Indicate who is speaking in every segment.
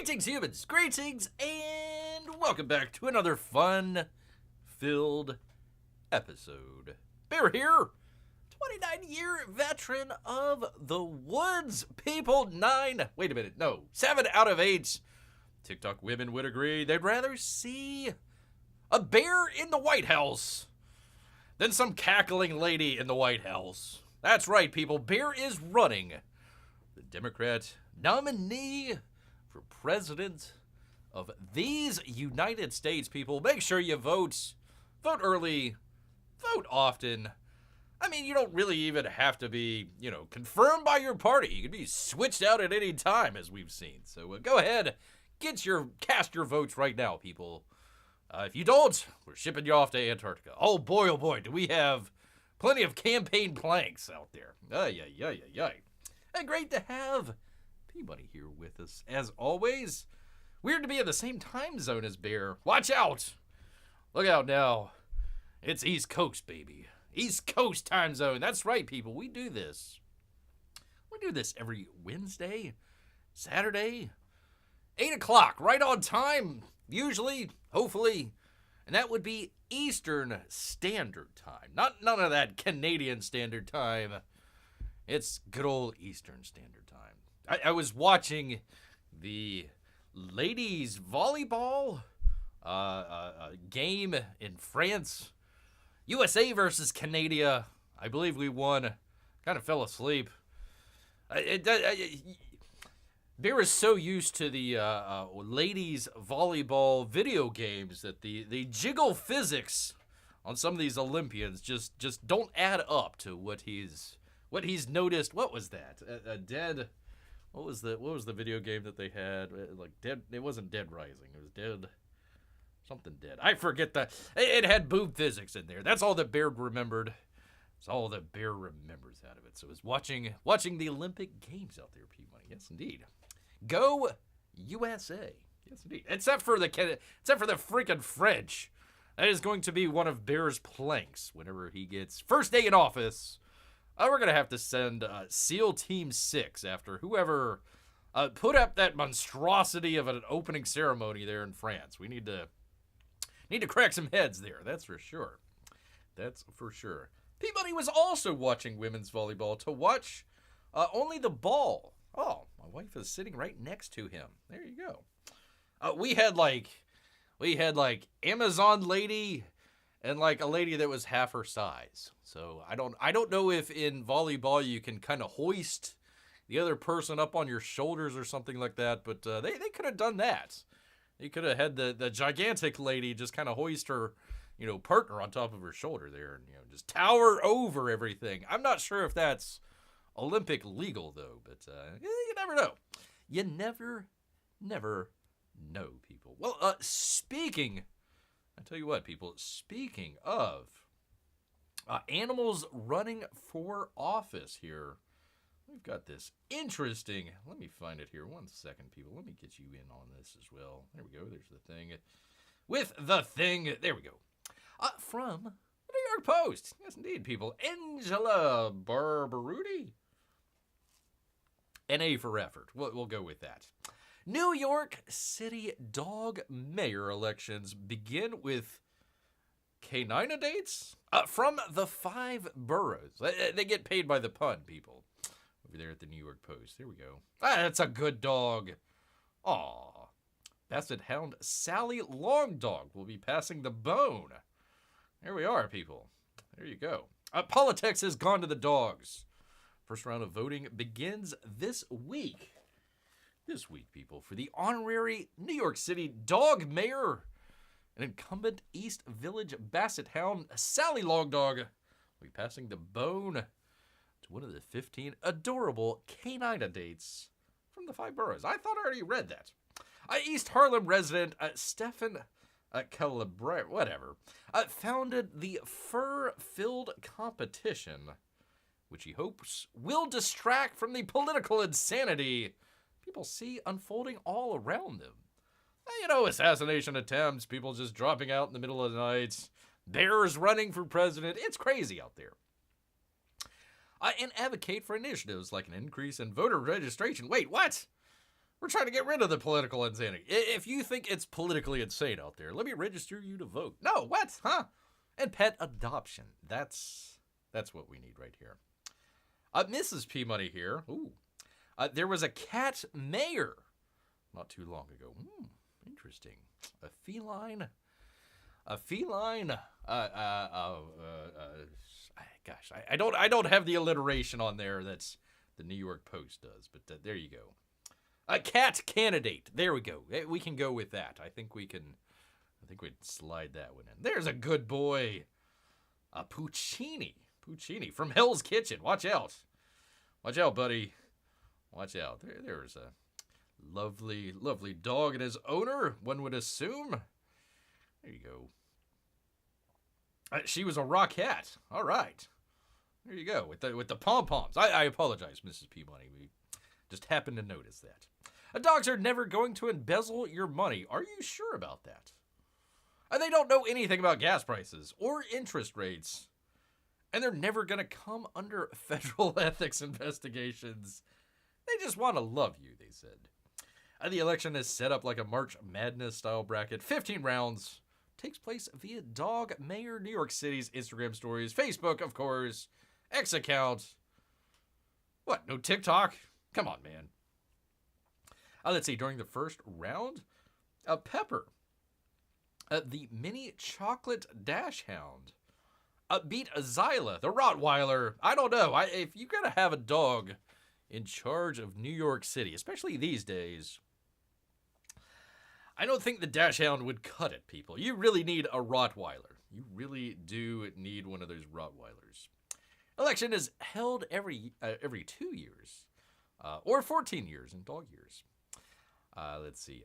Speaker 1: Greetings, humans! Greetings, and welcome back to another fun-filled episode. Bear here, 29-year veteran of the woods. People, 7 out of 8 TikTok women would agree they'd rather see a bear in the White House than some cackling lady in the White House. That's right, people. Bear is running the Democrat nominee for president of these United States, people. Make sure you vote. Vote early. Vote often. I mean, you don't really even have to be, confirmed by your party. You can be switched out at any time, as we've seen. So go ahead, cast your votes right now, people. If you don't, we're shipping you off to Antarctica. Oh boy, do we have plenty of campaign planks out there. And great to have Peabody here with us, as always. Weird to be in the same time zone as Bear. Watch out! Look out now. It's East Coast, baby. East Coast time zone. That's right, people. We do this. We do this every Wednesday, Saturday, 8 o'clock, right on time, usually, hopefully. And that would be Eastern Standard Time. None of that Canadian Standard Time. It's good old Eastern Standard Time. I was watching the ladies volleyball game in France. USA versus Canada. I believe we won. Kind of fell asleep. Bear is so used to the ladies volleyball video games that the jiggle physics on some of these Olympians just don't add up to what he's noticed. What was that? A dead. What was the video game that they had? Like Dead. It wasn't Dead Rising. It was Dead. Something Dead. I forget that. It had boob physics in there. That's all that Bear remembered. It's all that Bear remembers out of it. So it was watching the Olympic Games out there, P-Money. Yes, indeed. Go USA. Yes, indeed. Except for the freaking French. That is going to be one of Bear's planks whenever he gets first day in office. We're going to have to send SEAL Team 6 after whoever put up that monstrosity of an opening ceremony there in France. We need to crack some heads there, that's for sure. That's for sure. Peabody was also watching women's volleyball to watch only the ball. Oh, my wife is sitting right next to him. There you go. We had like Amazon lady and like a lady that was half her size. So I don't know if in volleyball you can kind of hoist the other person up on your shoulders or something like that, but they could have done that. They could have had the gigantic lady just kind of hoist her, partner on top of her shoulder there and, just tower over everything. I'm not sure if that's Olympic legal, though, but you never know. You never know, people. Well, I tell you what, people, speaking of animals running for office here, we've got this interesting, let me find it here. 1 second, people. Let me get you in on this as well. There we go. There's the thing. With the thing. There we go. From the New York Post. Yes, indeed, people. Angela Barbaruti. NA for effort. We'll go with that. New York City dog mayor elections begin with canine-dates from the 5 boroughs. They get paid by the pun, people. Over there at the New York Post. There we go. That's a good dog. Aw. Basset Hound Sally Long Dog will be passing the bone. There we are, people. There you go. Politics has gone to the dogs. First round of voting begins this week. This week, people, for the honorary New York City dog mayor and incumbent East Village Basset Hound Sally Long Dog will be passing the bone to one of the 15 adorable canine-dates from the 5 boroughs. I thought I already read that. East Harlem resident Stephen Calabria, founded the fur-filled competition, which he hopes will distract from the political insanity people see unfolding all around them. Assassination attempts, people just dropping out in the middle of the night, bears running for president. It's crazy out there. And advocate for initiatives like an increase in voter registration. Wait, what? We're trying to get rid of the political insanity. If you think it's politically insane out there, let me register you to vote. No, what? Huh? And pet adoption. That's what we need right here. Mrs. P Money here. Ooh. There was a cat mayor not too long ago. Interesting. A feline. Gosh, I don't have the alliteration on there that's the New York Post does, but there you go. A cat candidate. There we go. We can go with that. I think we'd slide that one in. There's a good boy. Puccini from Hell's Kitchen. Watch out. Watch out, buddy. Watch out. There's a lovely, lovely dog and his owner, one would assume. There you go. She was a rockette. All right. There you go, with the pom-poms. I apologize, Mrs. P Money. We just happened to notice that. Dogs are never going to embezzle your money. Are you sure about that? They don't know anything about gas prices or interest rates. And they're never going to come under federal ethics investigations. They just want to love you, they said. The election is set up like a March Madness style bracket. 15 rounds. Takes place via Dog Mayor New York City's Instagram stories. Facebook, of course. X account. What, no TikTok? Come on, man. Let's see, during the first round, Pepper, the mini chocolate dash hound, beat Zyla, the Rottweiler. I don't know. If you gotta have a dog in charge of New York City, especially these days, I don't think the dash hound would cut it, people. You really need a Rottweiler. You really do need one of those Rottweilers. Election is held every 2 years, or 14 years in dog years. Let's see.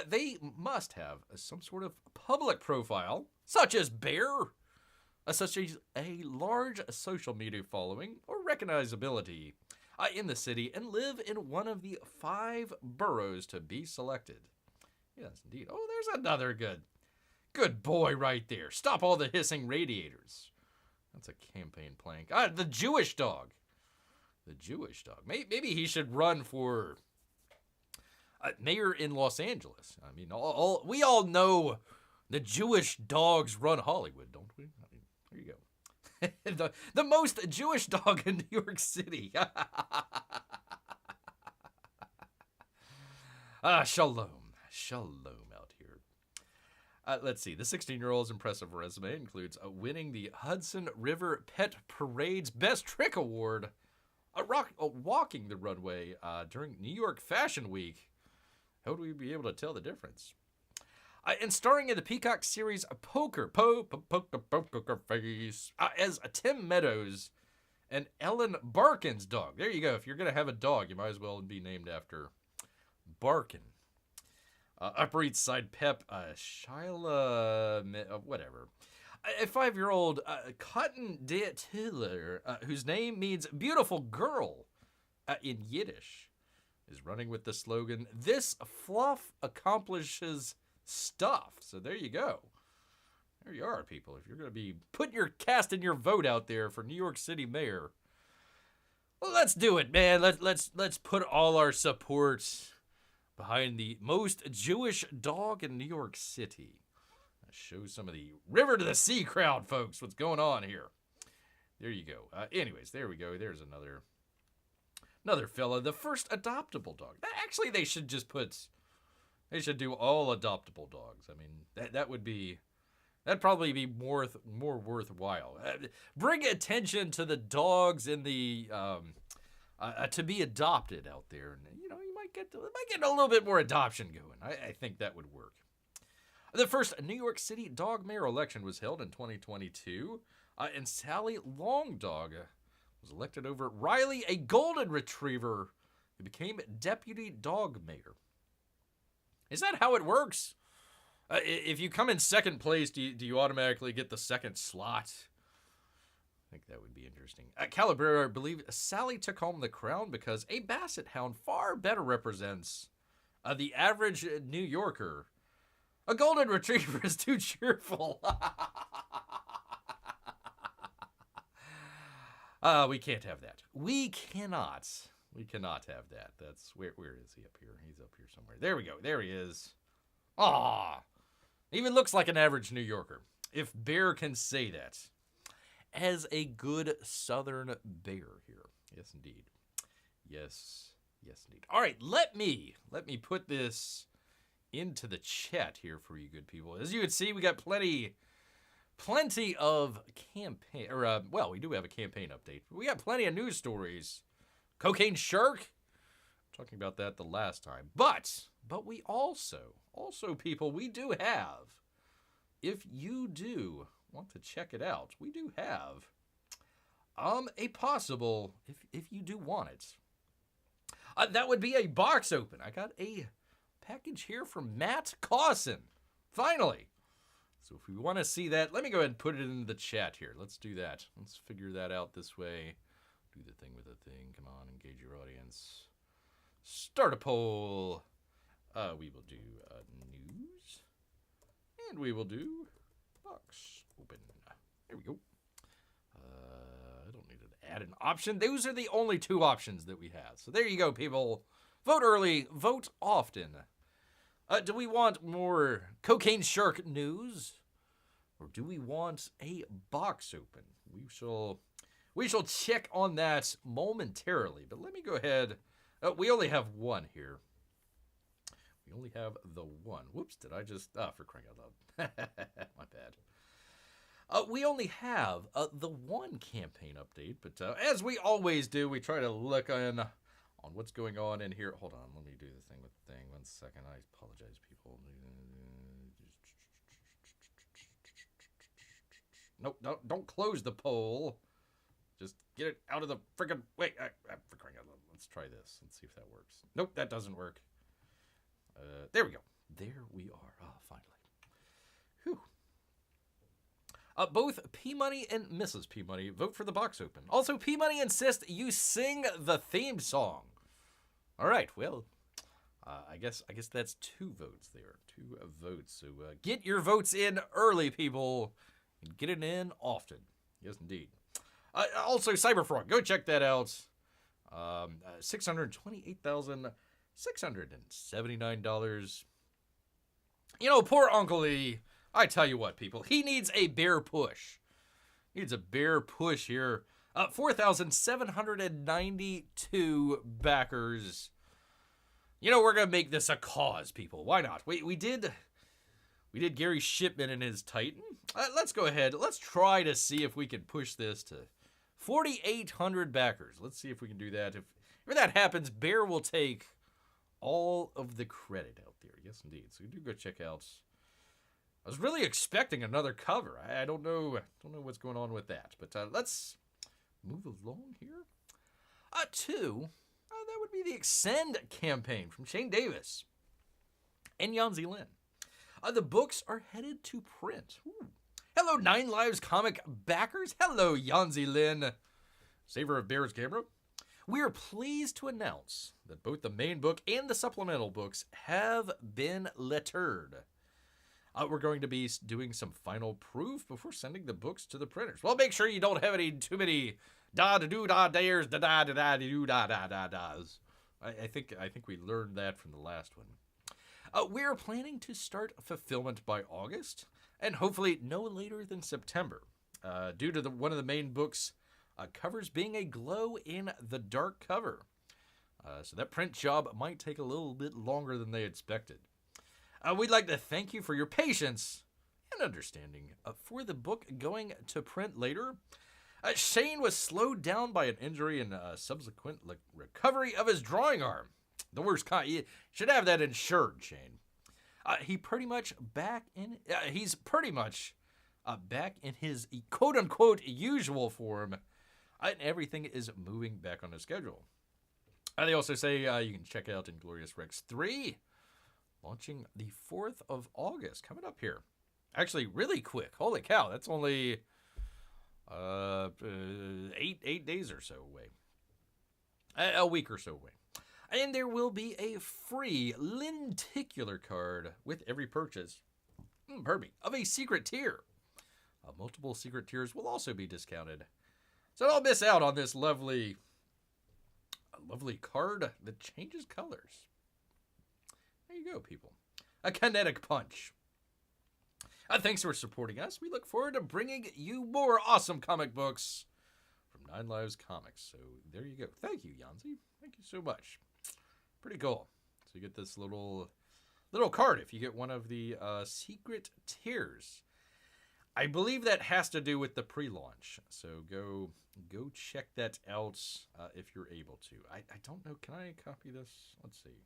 Speaker 1: They must have some sort of public profile, such as bear, such as a large social media following or recognizability in the city, and live in one of the 5 boroughs to be selected. Yes, indeed. Oh, there's another good boy right there. Stop all the hissing radiators. That's a campaign plank. The Jewish dog. The Jewish dog. Maybe he should run for mayor in Los Angeles. I mean, we all know the Jewish dogs run Hollywood, don't we? I mean, there you go. the most Jewish dog in New York City. Shalom out here. Let's see. The 16-year-old's impressive resume includes winning the Hudson River Pet Parade's Best Trick Award, walking the runway during New York Fashion Week. How would we be able to tell the difference? And starring in the Peacock series Poker Face as Tim Meadows and Ellen Barkin's dog. There you go. If you're going to have a dog, you might as well be named after Barkin. Upper East Side Pep, Shyla, whatever. A 5-year-old Cotton Tiller, whose name means beautiful girl in Yiddish, is running with the slogan, "This fluff accomplishes stuff." So there you go. There you are, people. If you're going to be casting your vote out there for New York City mayor, well, let's do it, man. Let's put all our support behind the most Jewish dog in New York City. Show some of the river to the sea crowd, folks, what's going on here. There you go. Anyways, there we go. There's another fella. The first adoptable dog. Actually, they should do all adoptable dogs. I mean, that'd probably be more worthwhile. Bring attention to the dogs in the to be adopted out there, and you might get a little bit more adoption going. I think that would work. The first New York City dog mayor election was held in 2022, and Sally Longdog was elected over Riley, a golden retriever, who became deputy dog mayor. Is that how it works? If you come in second place, do you automatically get the second slot? I think that would be interesting. Calabrera, I believe Sally took home the crown because a basset hound far better represents the average New Yorker. A golden retriever is too cheerful. We can't have that. We cannot We cannot have that. That's where is he up here? He's up here somewhere. There we go. There he is. Ah, even looks like an average New Yorker. If Bear can say that. As a good Southern bear here. Yes, indeed. Yes, indeed. All right, let me put this into the chat here for you good people. As you can see, we got plenty of campaign, or well, we do have a campaign update. We got plenty of news stories. Cocaine Shark, talking about that the last time. But we also people, we do have, if you do want to check it out, we do have a possible, if you do want it, that would be a box open. I got a package here from Matt Cossin, finally. So if we want to see that, let me go ahead and put it in the chat here. Let's do that. Let's figure that out this way. Do the thing with the thing. Come on, engage your audience. Start a poll. We will do news. And we will do box open. There we go. I don't need to add an option. Those are the only two options that we have. So there you go, people. Vote early, vote often. Do we want more Cocaine Shark news? Or do we want a box open? We shall check on that momentarily. But let me go ahead. We only have one here. We only have the one. Whoops, did I just... for crying out loud. My bad. We only have the one campaign update. But as we always do, we try to look on what's going on in here. Hold on, let me do the thing with the thing. 1 second. I apologize, people. Nope, don't close the poll. Just get it out of the freaking... Wait, for crying out loud. Let's try this. Let's see if that works. Nope, that doesn't work. There we go. There we are. Finally. Whew. Both P-Money and Mrs. P-Money vote for the box open. Also, P-Money insists you sing the theme song. All right, well, I guess that's 2 votes there. 2 votes. So get your votes in early, people, and get it in often. Yes, indeed. Also, Cyberfrog, go check that out. $628,679. You know, poor Uncle E. I tell you what, people, he needs a bear push. He needs a bear push here. 4,792 backers. You know, we're gonna make this a cause, people. Why not? We did Gary Shipman and his Titan. Let's go ahead. Let's try to see if we can push this to 4,800 backers. Let's see if we can do that. If that happens, Bear will take all of the credit out there. Yes, indeed. So do go check out. I was really expecting another cover. I don't know what's going on with that. But let's move along here. That would be the Axcend campaign from Shane Davis and Yanzi Lin. The books are headed to print. Ooh. Hello, 9 Lives comic backers. Hello, Yanzi Lin, saver of Bear's Camera. We are pleased to announce that both the main book and the supplemental books have been lettered. We're going to be doing some final proof before sending the books to the printers. Well, make sure you don't have too many da-da-do-da-dares, da-da-da-da-do-da-da-da-das. I think we learned that from the last one. We're planning to start fulfillment by August, and hopefully no later than September, due to one of the main books' covers being a glow-in-the-dark cover. So that print job might take a little bit longer than they expected. We'd like to thank you for your patience and understanding for the book going to print later. Shane was slowed down by an injury and subsequent recovery of his drawing arm. The worst kind. You should have that insured, Shane. He's pretty much back in his quote-unquote usual form, and everything is moving back on the schedule. They also say you can check out Inglorious Rex 3, launching the 4th of August, coming up here. Actually, really quick. Holy cow, that's only 8 days or so away. A week or so away. And there will be a free lenticular card with every purchase, of a secret tier. Multiple secret tiers will also be discounted. So don't miss out on this lovely A lovely card that changes colors. There you go, people. A kinetic punch. Thanks for supporting us. We look forward to bringing you more awesome comic books from 9 Lives Comics. So there you go. Thank you, Yanzi. Thank you so much. Pretty cool. So you get this little card if you get one of the secret tiers. I believe that has to do with the pre-launch. So go check that out if you're able to. I don't know. Can I copy this? Let's see.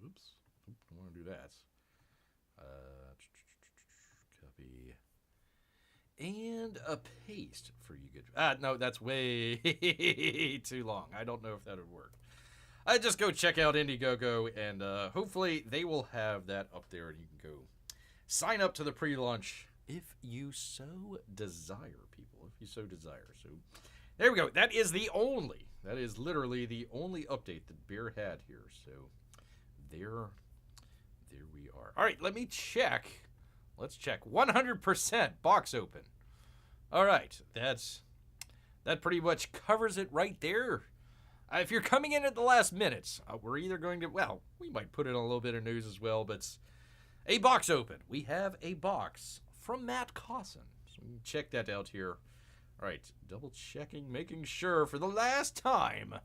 Speaker 1: Oops. I don't want to do that. Copy. And a paste for you good. No, that's way too long. I don't know if that would work. Just go check out Indiegogo, and hopefully they will have that up there, and you can go sign up to the pre-launch if you so desire, people. If you so desire. So there we go. That is literally the only update that Bear had here. So there we are. All right, let me check. Let's check. 100% box open. All right, that pretty much covers it right there. If you're coming in at the last minute, we're either going to, well, we might put in a little bit of news as well, but a box open. We have a box from Matt Cossin. So we can check that out here. All right, double checking, making sure for the last time.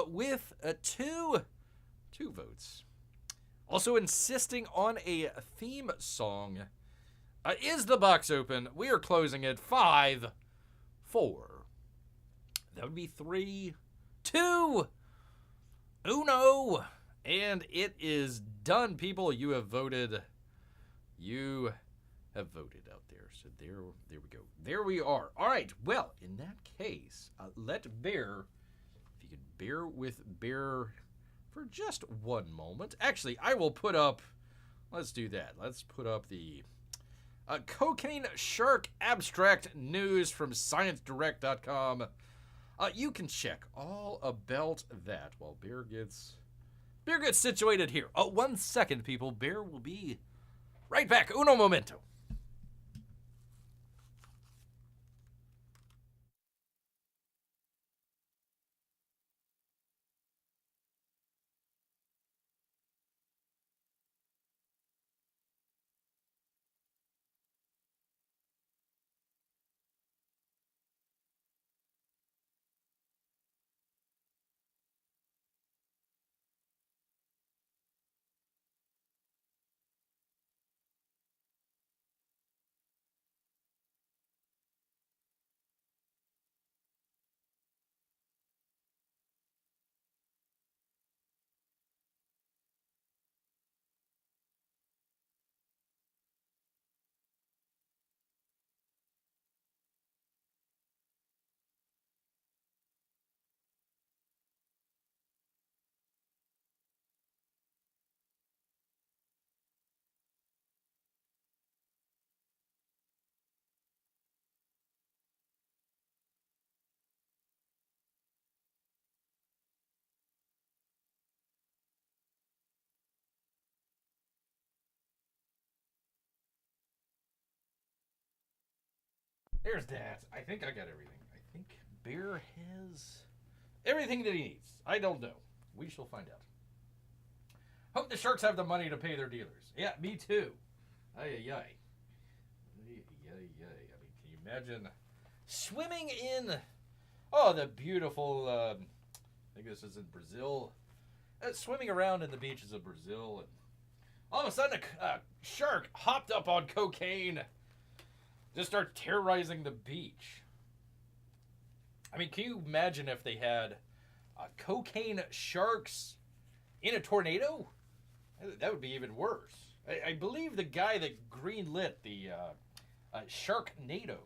Speaker 1: With two votes. Also insisting on a theme song. Is the box open? We are closing at 5, 4. That would be 3, 2, uno. And it is done, people. You have voted. You have voted out there. So there we go. There we are. All right. Well, in that case, let Bear, if you could bear with Bear for just one moment. Actually, I will put up, let's do that. Let's put up the Cocaine Shark Abstract News from ScienceDirect.com. You can check all about that while Bear gets situated here. 1 second, people. Bear will be right back. Uno momento. There's that. I think I got everything. I think Bear has everything that he needs. I don't know. We shall find out. Hope the Sharks have the money to pay their dealers. Yeah, me too. Ay. I mean, can you imagine swimming in, the beautiful, I think this is in Brazil, swimming around in the beaches of Brazil, and all of a sudden a shark hopped up on cocaine, just start terrorizing the beach. I mean, can you imagine if they had cocaine sharks in a tornado? That would be even worse. I believe the guy that greenlit the Sharknado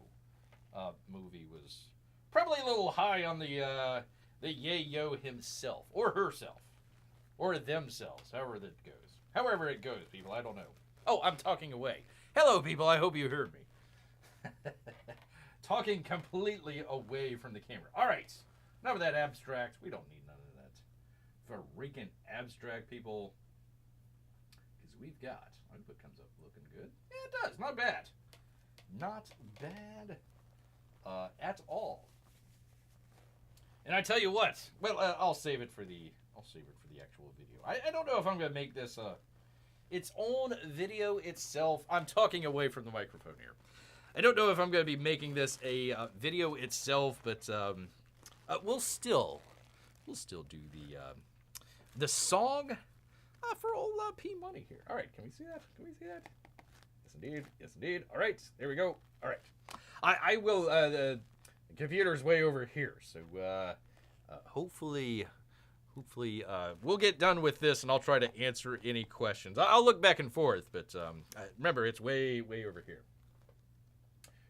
Speaker 1: movie was probably a little high on the yayo himself, or herself, or themselves, however it goes. However it goes, people, I don't know. Oh, I'm talking away. Hello, people, I hope you heard me. Talking completely away from the camera. All right, enough of that abstract. We don't need none of that freaking abstract, people. Because we've got, output comes up looking good. Yeah, it does. Not bad. Not bad at all. And I tell you what, well, I'll save it for the actual video. I don't know if I'm gonna make this its own video itself. I'm talking away from the microphone here. I don't know if I'm gonna be making this a video itself, but we'll still do the song for old P Money here. All right, can we see that? Can we see that? Yes, indeed. Yes, indeed. All right, there we go. All right, I will. The computer's way over here, so hopefully we'll get done with this, and I'll try to answer any questions. I'll look back and forth, but remember, it's way over here.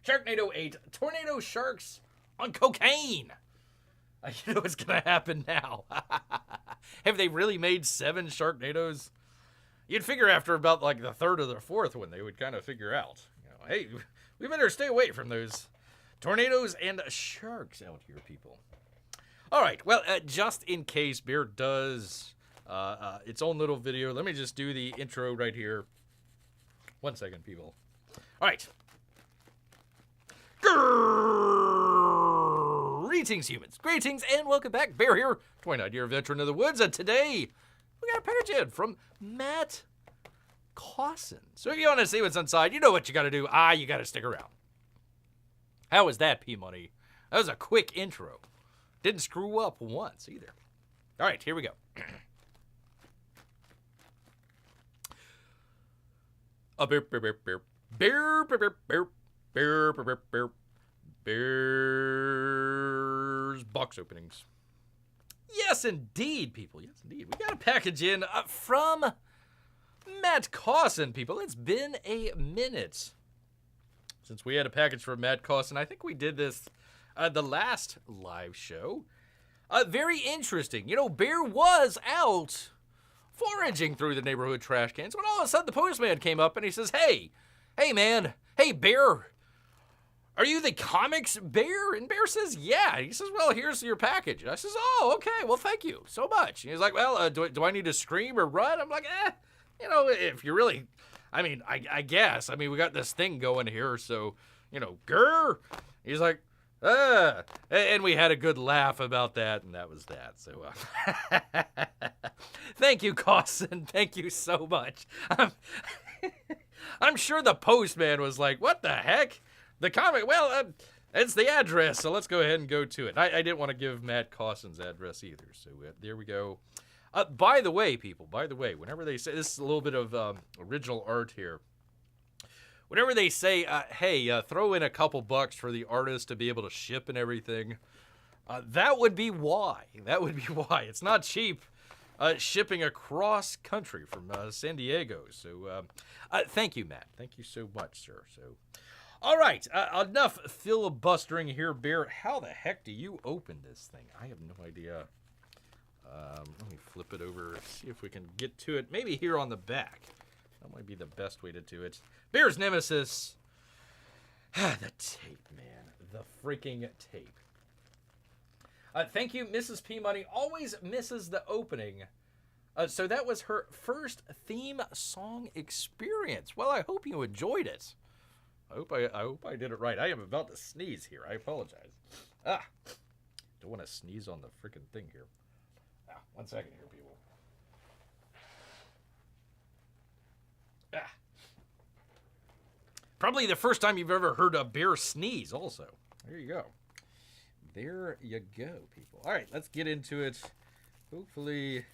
Speaker 1: Sharknado 8, tornado sharks on cocaine. You know what's gonna happen now. Have they really made 7 Sharknadoes? You'd figure after about like the 3rd or the 4th one, they would kind of figure out, you know, hey, we better stay away from those tornadoes and sharks out here, people. All right, well, just in case Bear does its own little video, let me just do the intro right here. 1 second, people. All right. Greetings, humans. Greetings, and welcome back. Bear here, 29-year veteran of the woods, and today we got a package in from Matt Cossin. So if you want to see what's inside, you know what you got to do. You got to stick around. How was that, P-Money? That was a quick intro. Didn't screw up once, either. All right, here we go. Bears box openings. Yes, indeed, people. Yes, indeed. We got a package in from Matt Cossin, people. It's been a minute since we had a package from Matt Cossin. I think we did this the last live show. Very interesting. You know, Bear was out foraging through the neighborhood trash cans when all of a sudden the postman came up and he says, hey, man, hey, Bear, are you the comics Bear? And Bear says, yeah. And he says, well, here's your package. And I says, oh, okay, well, thank you so much. And he's like, well, do I need to scream or run? I'm like, you know, if you really, I mean, I guess. I mean, we got this thing going here, so, you know, grr. He's like, and we had a good laugh about that, and that was that. So, thank you, Cossin. Thank you so much. I'm sure the postman was like, what the heck? The comic, well, it's the address, so let's go ahead and go to it. I didn't want to give Matt Cossin's address either, so there we go. By the way, people, whenever they say, this is a little bit of original art here. Whenever they say, hey, throw in a couple bucks for the artist to be able to ship and everything, that would be why. That would be why. It's not cheap shipping across country from San Diego. So thank you, Matt. Thank you so much, sir. So, all right, enough filibustering here, Bear. How the heck do you open this thing? I have no idea. Let me flip it over, see if we can get to it. Maybe here on the back. That might be the best way to do it. Bear's Nemesis. The tape, man. The freaking tape. Thank you, Mrs. P Money. Always misses the opening. So that was her first theme song experience. Well, I hope you enjoyed it. I hope I did it right. I am about to sneeze here. I apologize. Don't want to sneeze on the freaking thing here. 1 second here, people. Probably the first time you've ever heard a bear sneeze also. There you go. There you go, people. All right, let's get into it. Hopefully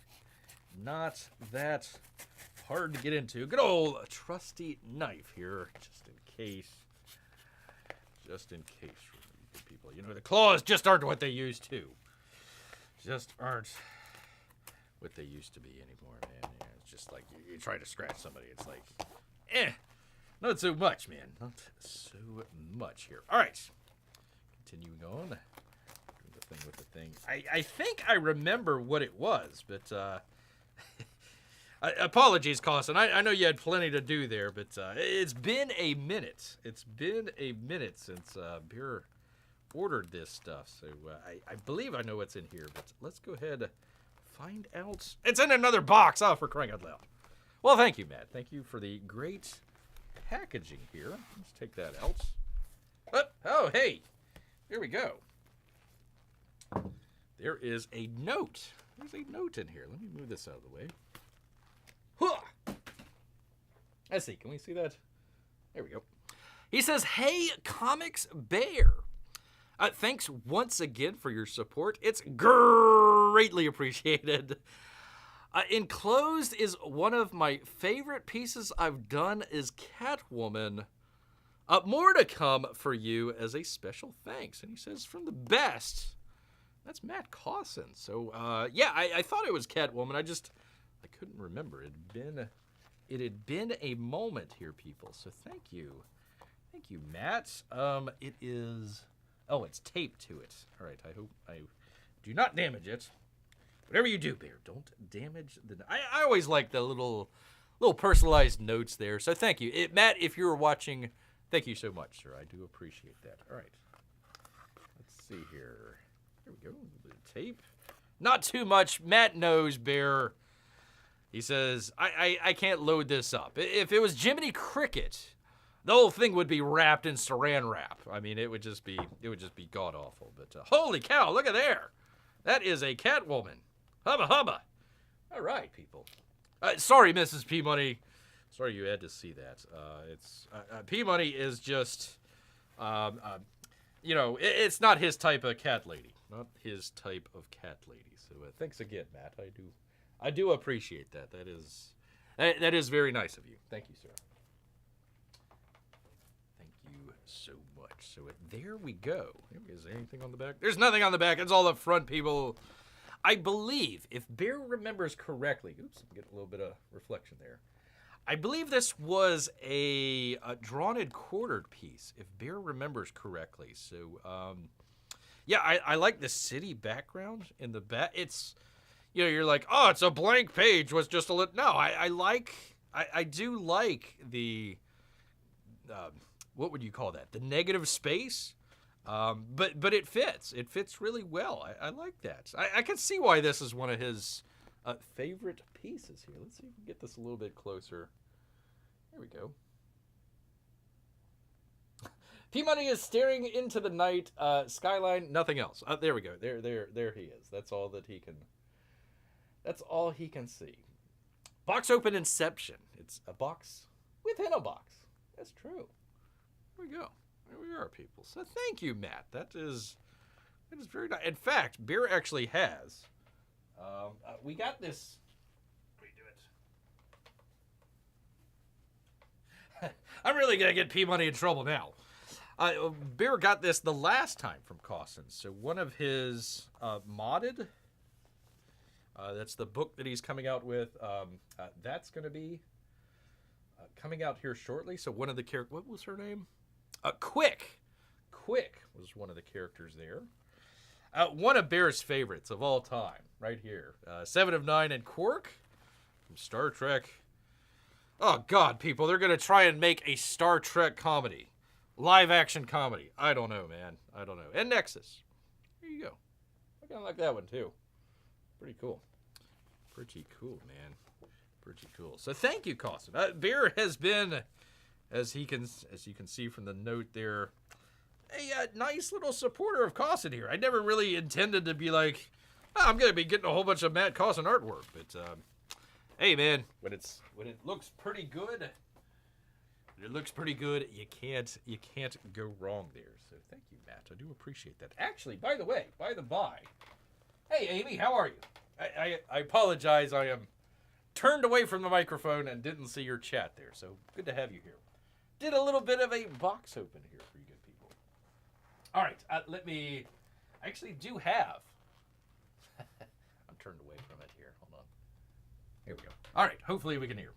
Speaker 1: not that hard to get into. Good old trusty knife here, just in case. Just in case, people. You know, the claws just aren't what they used to. Just aren't what they used to be anymore, man. Yeah, it's just like you try to scratch somebody. It's like, not so much, man. Not so much here. All right. Continuing on. Doing the thing with the thing. I think I remember what it was, but apologies, Cossin. I know you had plenty to do there, but it's been a minute. It's been a minute since Beer ordered this stuff, so I believe I know what's in here, but let's go ahead and find out. It's in another box. Oh, for crying out loud. Well, thank you, Matt. Thank you for the great packaging here. Let's take that out. Oh, hey. Here we go. There is a note. There's a note in here. Let me move this out of the way. Huh! Let's see. Can we see that? There we go. He says, "Hey, Comics Bear. Thanks once again for your support. It's greatly appreciated. Enclosed is one of my favorite pieces I've done as Catwoman. More to come for you as a special thanks." And he says, "From the best." That's Matt Cossin. So, yeah, I thought it was Catwoman. I couldn't remember. It had been a moment here, people. So thank you. Thank you, Matt. It is... Oh, it's taped to it. All right, I hope I do not damage it. Whatever you do, Bear, don't damage the... I always like the little personalized notes there. So thank you. Matt, if you were watching, thank you so much, sir. I do appreciate that. All right. Let's see here. Here we go. A little bit of tape. Not too much. Matt knows, Bear. He says, I can't load this up. If it was Jiminy Cricket, the whole thing would be wrapped in saran wrap. I mean, it would just be god awful. But holy cow, look at there. That is a Catwoman. Hubba hubba. All right, people. Sorry, Mrs. P Money. Sorry you had to see that. P Money is just, you know, it's not his type of cat lady. Not his type of cat lady. So thanks again, Matt. I do appreciate that. That is very nice of you. Thank you, sir. Thank you so much. So there we go. Is there anything on the back? There's nothing on the back. It's all up front, people. I believe, if Bear remembers correctly, oops, I'm getting a little bit of reflection there. I believe this was a drawn and quartered piece, if Bear remembers correctly. So, yeah, I like the city background in the back. It's, you know, you're like, oh, it's a blank page. Was just a little. No, I do like the, what would you call that? The negative space. But it fits. It fits really well. I like that. I can see why this is one of his favorite pieces here. Let's see if we can get this a little bit closer. There we go. P-Money is staring into the night. Skyline, nothing else. There we go. There he is. That's all that he can. That's all he can see. Box Open Inception. It's a box within a box. That's true. There we go. There we are, people. So thank you, Matt. That is very nice. In fact, Bear actually has. We got this. Let me do it. I'm really gonna get P-Money in trouble now. Bear got this the last time from Cossin. So one of his modded. That's the book that he's coming out with. That's going to be coming out here shortly. So one of the characters, what was her name? Quick was one of the characters there. One of Bear's favorites of all time, right here. 7 of 9 and Quark from Star Trek. Oh, God, people, they're going to try and make a Star Trek comedy. Live action comedy. I don't know, man. I don't know. And Nexus. There you go. I kind of like that one, too. Pretty cool. Pretty cool, man. Pretty cool. So thank you, Cossin. Bear has been, as you can see from the note there, a nice little supporter of Cossin here. I never really intended to be like, oh, I'm going to be getting a whole bunch of Matt Cossin artwork. But, hey, man, when it looks pretty good, you can't go wrong there. So thank you, Matt. I do appreciate that. Actually, by the by, hey, Amy, how are you? I apologize. I am turned away from the microphone and didn't see your chat there. So good to have you here. Did a little bit of a box open here for you good people. All right, I actually do have. I'm turned away from it here. Hold on. Here we go. All right, hopefully we can hear.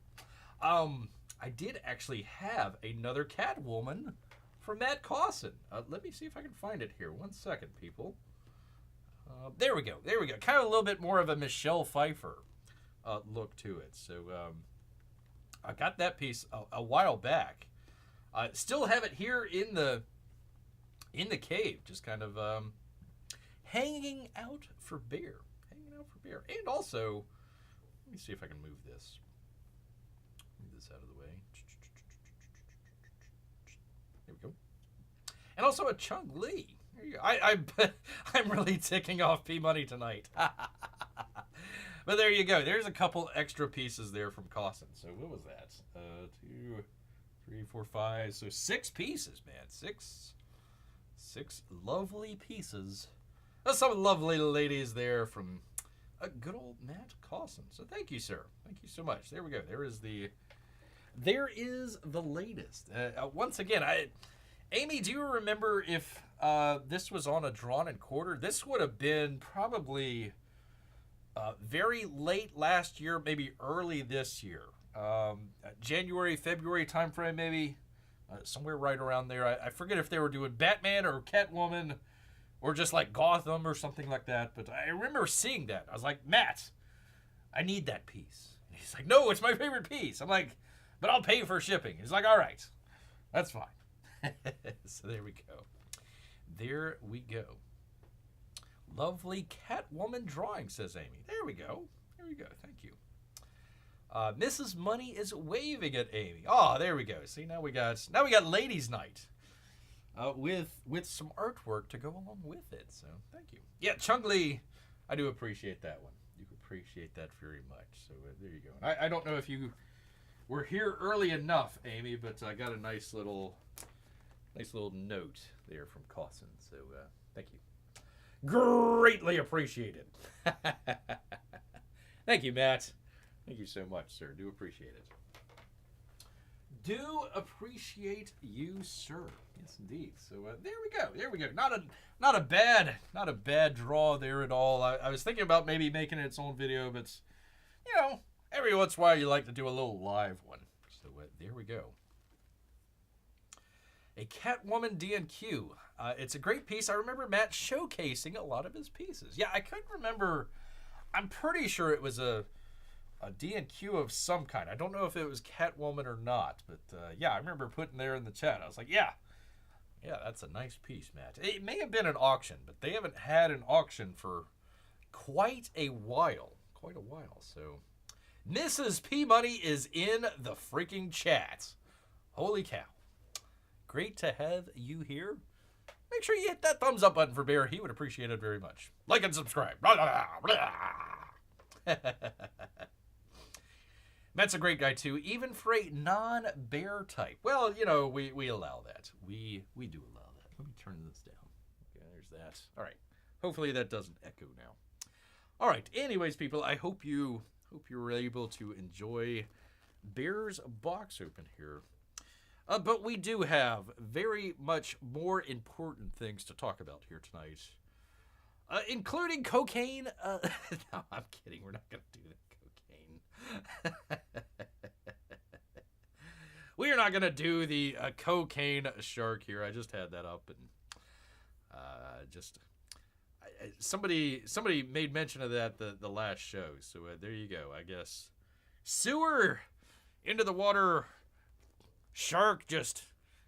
Speaker 1: I did actually have another Catwoman from Matt Cossin. Let me see if I can find it here. 1 second, people. There we go. Kind of a little bit more of a Michelle Pfeiffer look to it. So I got that piece a while back. I still have it here in the cave, just kind of hanging out for Bear. And also, let me see if I can move this. Move this out of the way. There we go. And also a Chung Lee. There you go. I'm really ticking off P Money tonight. But there you go. There's a couple extra pieces there from Cossin. So what was that? 2, 3, 4, 5. So 6 pieces, man. Six lovely pieces. Some lovely ladies there from a good old Matt Cossin. So thank you, sir. Thank you so much. There we go. There is the latest. Once again, Amy, do you remember if this was on a drawn and quarter? This would have been probably very late last year, maybe early this year. January, February timeframe, maybe. Somewhere right around there. I forget if they were doing Batman or Catwoman or just like Gotham or something like that. But I remember seeing that. I was like, Matt, I need that piece. And he's like, no, it's my favorite piece. I'm like, but I'll pay for shipping. He's like, all right, that's fine. So there we go. There we go. Lovely Catwoman drawing, says Amy. There we go. There we go. Thank you. Mrs. Money is waving at Amy. Oh, there we go. See, now we got ladies' night with some artwork to go along with it. So thank you. Yeah, Chungli, I do appreciate that one. You appreciate that very much. So there you go. And I don't know if you were here early enough, Amy, but I got a nice little note there from Cossin. So thank you. Greatly appreciated. Thank you, Matt. Thank you so much, sir. Do appreciate it. Do appreciate you, sir. Yes, indeed. So there we go. There we go. Not a bad draw there at all. I was thinking about maybe making its own video, but you know, every once in a while you like to do a little live one. So there we go. A Catwoman D&Q. It's a great piece. I remember Matt showcasing a lot of his pieces. Yeah, I couldn't remember. I'm pretty sure it was a D&Q of some kind. I don't know if it was Catwoman or not, but yeah, I remember putting there in the chat. I was like, yeah, that's a nice piece, Matt. It may have been an auction, but they haven't had an auction for quite a while. So Mrs. P Money is in the freaking chat. Holy cow. Great to have you here. Make sure you hit that thumbs up button for Bear. He would appreciate it very much. Like and subscribe. Matt's a great guy, too, even for a non-bear type. Well, you know, we allow that. We do allow that. Let me turn this down. Okay, there's that. All right. Hopefully that doesn't echo now. All right. Anyways, people, I hope you were able to enjoy Bear's box open here. But we do have very much more important things to talk about here tonight, including cocaine. No, I'm kidding. We're not going to do the cocaine. We are not going to do the cocaine shark here. I just had that up, and somebody made mention of that the last show. So there you go. I guess sewer into the water. Shark just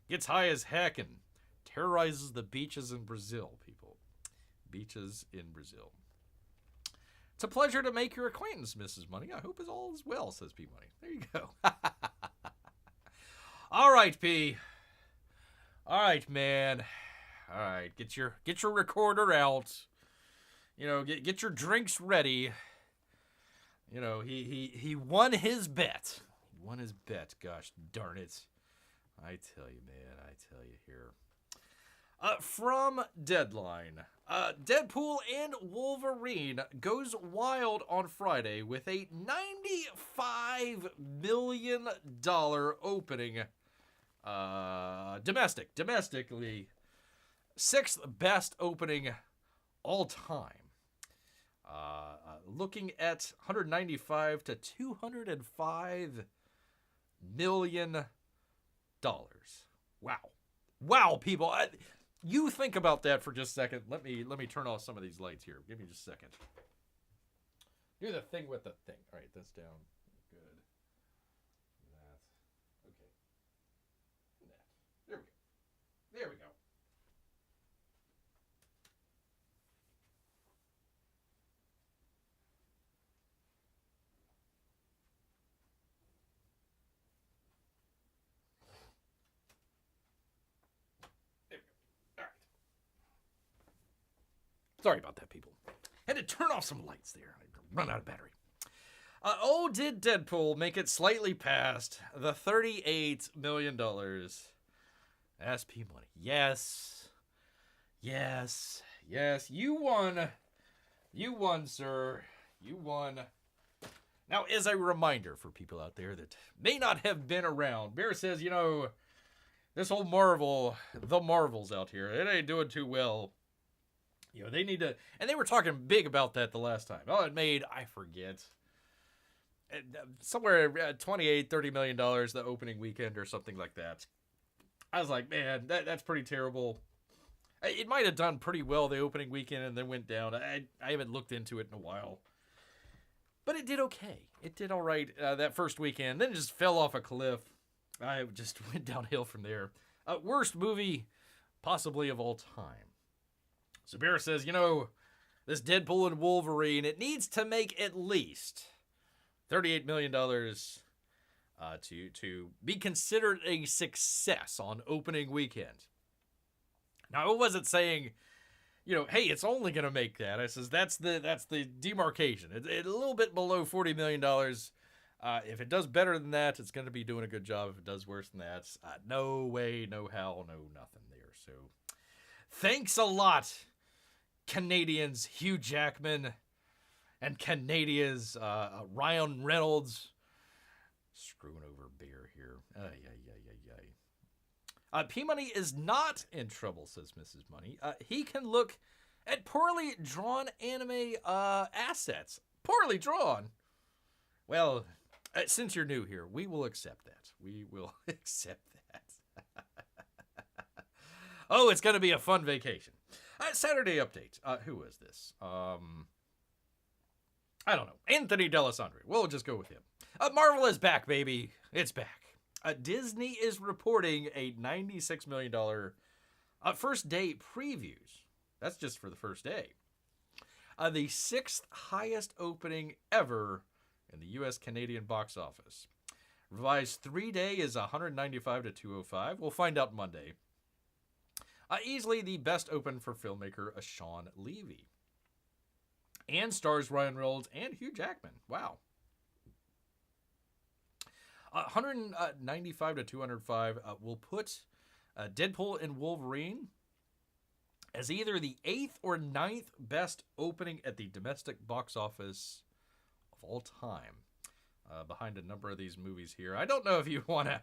Speaker 1: gets high as heck and terrorizes the beaches in Brazil, people. Beaches in Brazil. It's a pleasure to make your acquaintance, Mrs. Money. I hope it's all is well, says P Money. There you go. All right, P. All right, man. All right, get your recorder out. You know, get your drinks ready. You know, he won his bet. He won his bet. Gosh darn it. I tell you, man, I tell you here. From Deadline, Deadpool and Wolverine goes wild on Friday with a $95 million opening. Domestically, 6th best opening all time. Looking at $195 to $205 million. Wow, people. You think about that for just a second. Let me turn off some of these lights here. Give me just a second. Do the thing with the thing. All right, that's down. Good. That. Okay. That. There we go. There we go. Sorry about that, people. Had to turn off some lights there. I run out of battery. Did Deadpool make it slightly past the $38 million? SP money. Yes. Yes. Yes. You won. You won, sir. You won. Now, as a reminder for people out there that may not have been around, Bear says, this whole the Marvels out here, it ain't doing too well. They need to, and they were talking big about that the last time. Oh, it made, I forget, somewhere $28-30 million the opening weekend or something like that. I was like, man, that's pretty terrible. It might have done pretty well the opening weekend and then went down. I haven't looked into it in a while. But it did okay. It did all right that first weekend. Then it just fell off a cliff. I just went downhill from there. Worst movie possibly of all time. So Bear says, this Deadpool and Wolverine, it needs to make at least $38 million to be considered a success on opening weekend. Now, it wasn't saying, hey, it's only going to make that. I says, that's the demarcation. It's a little bit below $40 million. If it does better than that, it's going to be doing a good job. If it does worse than that, no way, no how, no nothing there. So thanks a lot, Canadians Hugh Jackman and Canadians Ryan Reynolds. Screwing over Bear here. P-Money is not in trouble, says Mrs. Money. He can look at poorly drawn anime assets. Poorly drawn? Well, since you're new here, we will accept that. We will accept that. Oh, it's going to be a fun vacation. Saturday update. Who is this? I don't know. Anthony D'Alessandro. We'll just go with him. Marvel is back, baby. It's back. Disney is reporting a $96 million first day previews. That's just for the first day. The 6th highest opening ever in the U.S. Canadian box office. Revised 3-day is 195 to 205. We'll find out Monday. Easily the best open for filmmaker Sean Levy. And stars Ryan Reynolds and Hugh Jackman. Wow. 195 to 205 will put Deadpool and Wolverine as either the 8th or 9th best opening at the domestic box office of all time. Behind a number of these movies here. I don't know if you want to,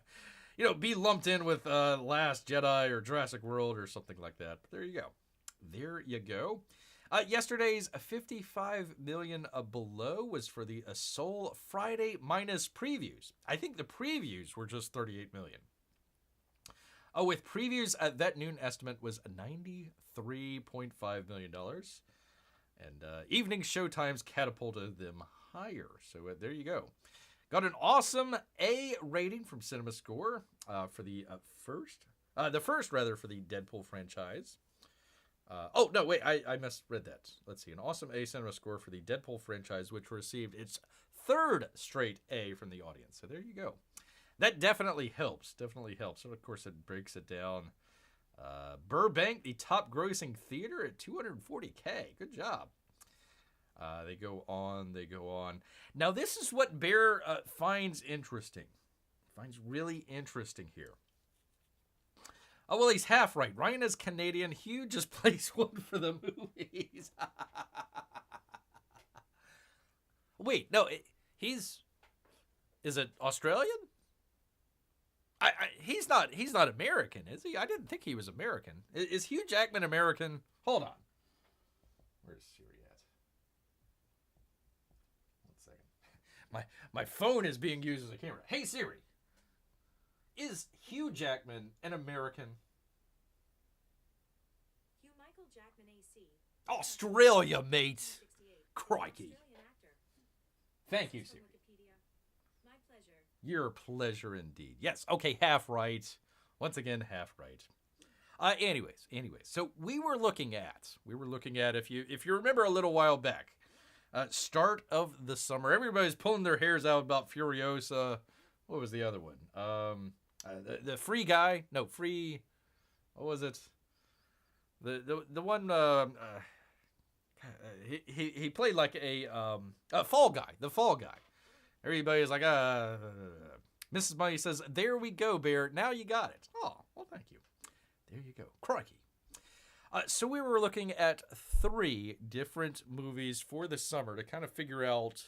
Speaker 1: be lumped in with Last Jedi or Jurassic World or something like that. But there you go. There you go. Yesterday's 55 million below was for the Soul Friday minus previews. I think the previews were just 38 million. With previews, that noon estimate was $93.5 million. And evening showtimes catapulted them higher. So there you go. Got an awesome A rating from CinemaScore for the first for the Deadpool franchise. No, wait, I misread that. Let's see. An awesome A CinemaScore for the Deadpool franchise, which received its 3rd straight A from the audience. So there you go. That definitely helps. Definitely helps. And of course, it breaks it down. Burbank, the top grossing theater at $240K. Good job. They go on. Now, this is what Bear finds interesting. Finds really interesting here. Oh, well, he's half right. Ryan is Canadian. Hugh just plays one for the movies. Wait, no, is it Australian? He's not American, is he? I didn't think he was American. Is Hugh Jackman American? Hold on. Where's Siri at? 1 second. My phone is being used as a camera. Hey, Siri. Is Hugh Jackman an American?
Speaker 2: Hugh Michael Jackman AC.
Speaker 1: Australia, mate. Crikey. Thank you, Siri.
Speaker 2: My pleasure.
Speaker 1: Your pleasure indeed. Yes, okay, half right. Once again, half right. Anyways. So we were looking at, if you remember a little while back, start of the summer, everybody's pulling their hairs out about Furiosa. What was the other one? The Free Guy. No, Free. What was it? The one. he played like a Fall Guy, the Fall Guy. Everybody's like, Mrs. Money says, "There we go, Bear. Now you got it." Oh, well, thank you. There you go. Crikey. So we were looking at 3 different movies for the summer to kind of figure out,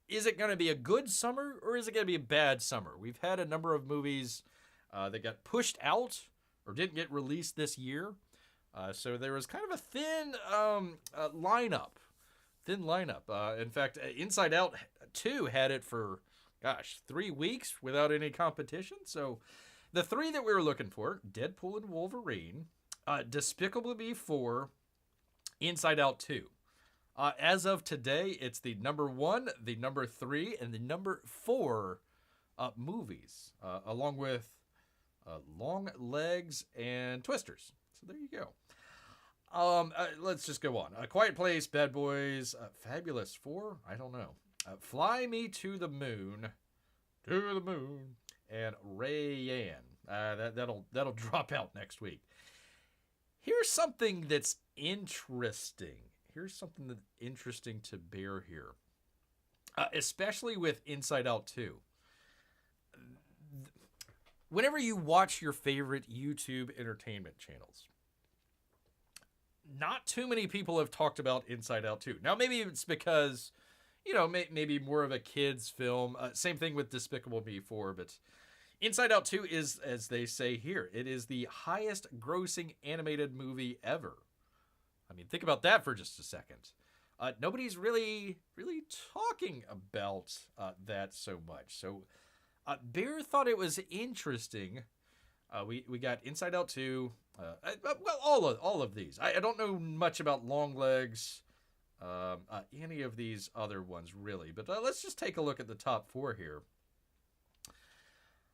Speaker 1: is it going to be a good summer or is it going to be a bad summer? We've had a number of movies that got pushed out or didn't get released this year. So there was kind of a thin lineup. In fact, Inside Out 2 had it for, 3 weeks without any competition. So the 3 that we were looking for, Deadpool and Wolverine, Despicable Me 4, Inside Out 2. As of today, it's the number 1, the number 3, and the number 4 movies, along with Long Legs and Twisters. So there you go. Let's just go on. Quiet Place, Bad Boys, Fabulous 4, I don't know. Fly Me to the Moon, and Rayanne. That'll drop out next week. Here's something that's interesting. To bear here, especially with Inside Out 2. Whenever you watch your favorite YouTube entertainment channels, not too many people have talked about Inside Out 2. Now, maybe it's because, maybe more of a kid's film. Same thing with Despicable Me 4, but Inside Out 2 is, as they say here, it is the highest grossing animated movie ever. I mean, think about that for just a second. Nobody's really talking about that so much. So Bear thought it was interesting. We got Inside Out 2. All of these. I don't know much about Long Legs, any of these other ones really. But let's just take a look at the top 4 here.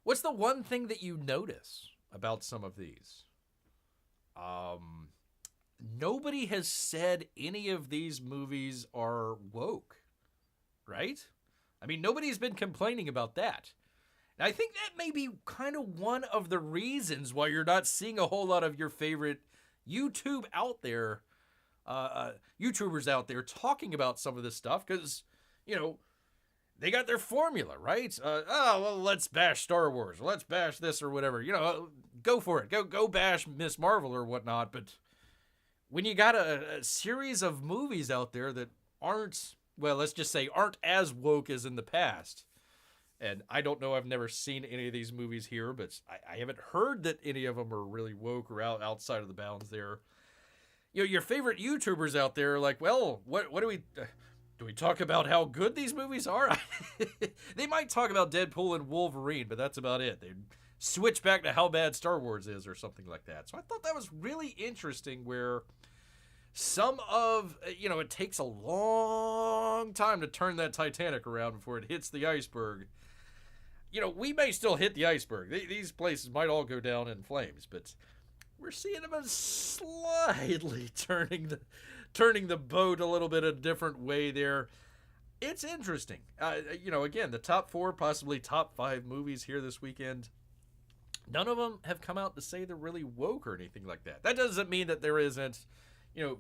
Speaker 1: What's the one thing that you notice about some of these? Nobody has said any of these movies are woke, right? I mean, nobody's been complaining about that. And I think that may be kind of one of the reasons why you're not seeing a whole lot of your favorite YouTubers out there talking about some of this stuff because, they got their formula, right? Let's bash Star Wars. Let's bash this or whatever. Go for it. Go bash Miss Marvel or whatnot. But when you got a series of movies out there that aren't as woke as in the past, and I don't know, I've never seen any of these movies here, but I haven't heard that any of them are really woke or outside of the bounds there. Your favorite YouTubers out there are like, well, what do we talk about how good these movies are? They might talk about Deadpool and Wolverine, but that's about it. They'd switch back to how bad Star Wars is or something like that. So I thought that was really interesting where some of, it takes a long time to turn that Titanic around before it hits the iceberg. We may still hit the iceberg. These places might all go down in flames, but we're seeing them as slightly turning the boat a little bit a different way there. It's interesting. Again, the top 4, possibly top 5 movies here this weekend, none of them have come out to say they're really woke or anything like that. That doesn't mean that there isn't,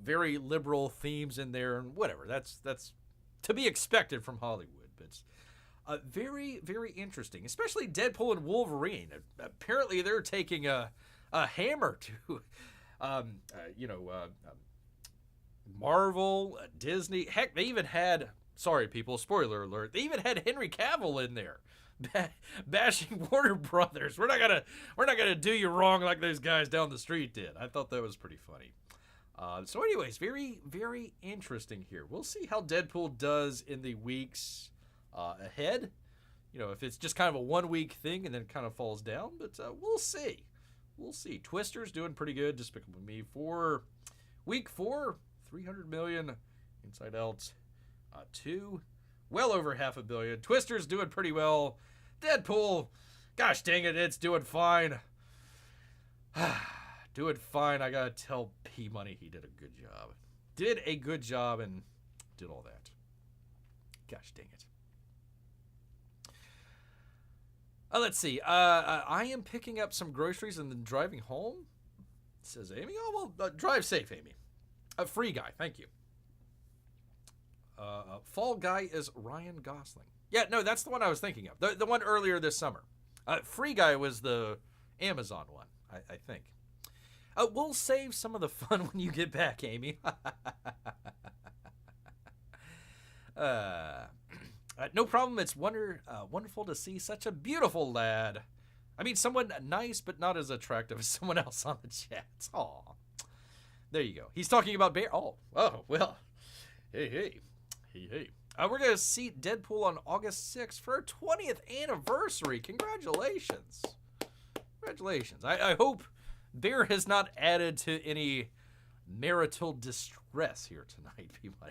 Speaker 1: very liberal themes in there and whatever. That's to be expected from Hollywood. But very, very interesting, especially Deadpool and Wolverine. Apparently they're taking a hammer to, Marvel, Disney. Heck, they even had, sorry people, spoiler alert, they even had Henry Cavill in there bashing Warner Brothers. We're not gonna do you wrong like those guys down the street did. I thought that was pretty funny. So anyways, very, very interesting here. We'll see how Deadpool does in the weeks ahead. If it's just kind of a 1-week thing and then kind of falls down, but we'll see. Twister's doing pretty good. Despicable Me for week 4, 300 million. Inside Out 2, well over $500 million. Twister's doing pretty well. Deadpool, gosh dang it, it's doing fine. Doing fine. I gotta tell P Money he did a good job. Did a good job and did all that. Gosh dang it. Let's see. I am picking up some groceries and then driving home, says Amy. Oh, well, drive safe, Amy. Free guy, thank you. Fall Guy is Ryan Gosling. Yeah, no, that's the one I was thinking of. The one earlier this summer. Free Guy was the Amazon one, I think. We'll save some of the fun when you get back, Amy. No problem. It's wonderful to see such a beautiful lad. I mean, someone nice, but not as attractive as someone else on the chat. Aw. There you go. He's talking about Bear. Oh, well. Hey. We're going to see Deadpool on August 6th for our 20th anniversary. Congratulations. I hope Bear has not added to any marital distress here tonight, people.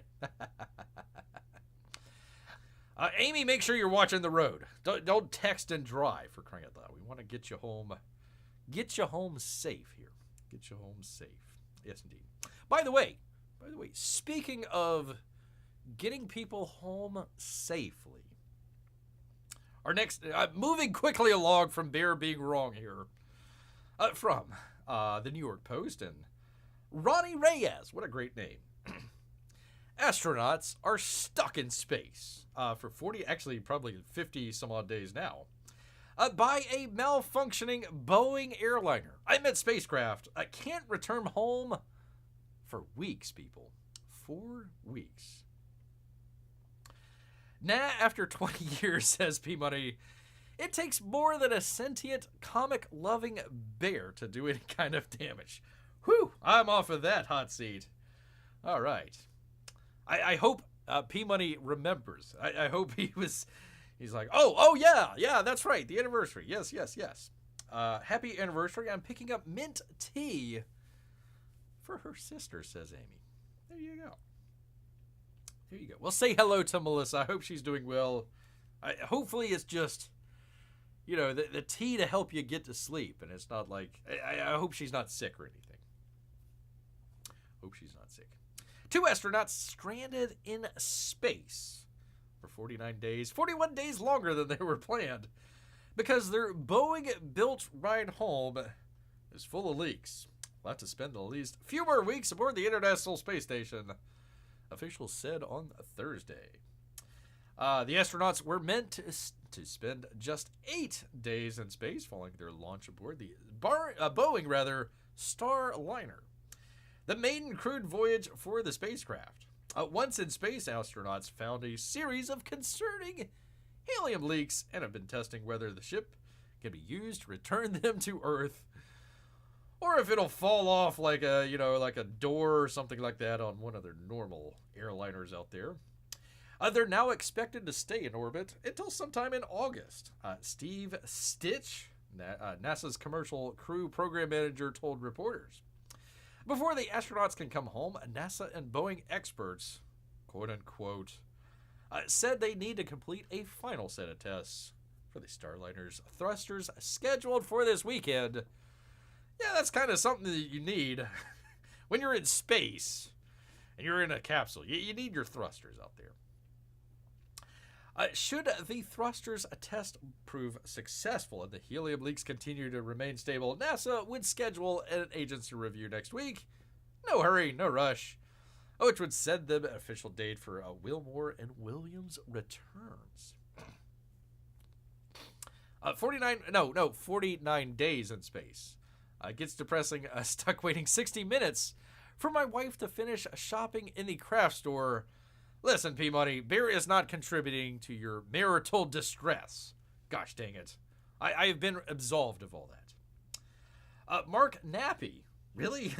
Speaker 1: Amy, make sure you're watching the road. Don't text and drive, for crying out loud. We want to get you home. Get you home safe here. Get you home safe. Yes, indeed. By the way, speaking of getting people home safely, our next, moving quickly along from Bear being wrong here, from the New York Post and Ronnie Reyes. What a great name. Astronauts are stuck in space for 40, actually probably 50 some odd days now, by a malfunctioning Boeing airliner. I meant spacecraft. Can't return home for weeks, people. 4 weeks. After 20 years, says P-Money, it takes more than a sentient, comic-loving bear to do any kind of damage. Whew, I'm off of that hot seat. All right. I hope P-Money remembers. I hope he's like, oh yeah, that's right, the anniversary. Yes. Happy anniversary. I'm picking up mint tea for her sister, says Amy. There you go. Well, say hello to Melissa. I hope she's doing well. Hopefully it's just, the tea to help you get to sleep, and it's not like, I hope she's not sick or anything. Hope she's not sick. 2 astronauts stranded in space for 49 days, 41 days longer than they were planned, because their Boeing-built ride home is full of leaks. We'll have to spend at least a few more weeks aboard the International Space Station, officials said on Thursday. The astronauts were meant to spend just 8 days in space following their launch aboard the Boeing Starliner, the maiden crewed voyage for the spacecraft. Once in space, astronauts found a series of concerning helium leaks and have been testing whether the ship can be used to return them to Earth, or if it'll fall off like a door or something like that on one of their normal airliners out there. They're now expected to stay in orbit until sometime in August. Steve Stitch, NASA's commercial crew program manager, told reporters. Before the astronauts can come home, NASA and Boeing experts, quote-unquote, said they need to complete a final set of tests for the Starliner's thrusters scheduled for this weekend. Yeah, that's kind of something that you need when you're in space and you're in a capsule. You need your thrusters out there. Should the thrusters test prove successful and the helium leaks continue to remain stable, NASA would schedule an agency review next week. No hurry, no rush. Which would send them an official date for Wilmore and Williams returns. 49 days in space. Gets depressing. Stuck waiting 60 minutes for my wife to finish shopping in the craft store. Listen, P-Money, Bear is not contributing to your marital distress. Gosh dang it. I have been absolved of all that. Marc Nappy. Really?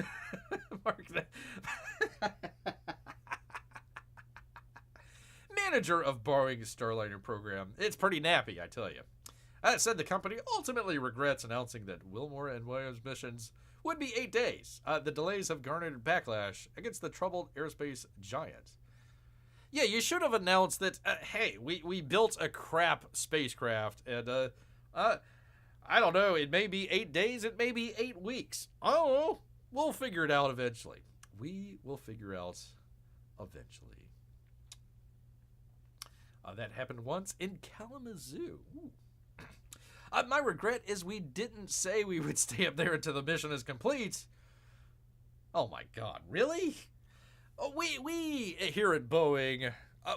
Speaker 1: Manager of Boeing's Starliner program. It's pretty nappy, I tell you. Said the company ultimately regrets announcing that Wilmore and Williams missions would be 8 days. The delays have garnered backlash against the troubled aerospace giant. Yeah, you should have announced that, hey, we built a crap spacecraft, and, I don't know, it may be 8 days, it may be 8 weeks. I don't know. We'll figure it out eventually. We will figure out eventually. That happened once in Kalamazoo. My regret is we didn't say we would stay up there until the mission is complete. Oh my God, really? We here at Boeing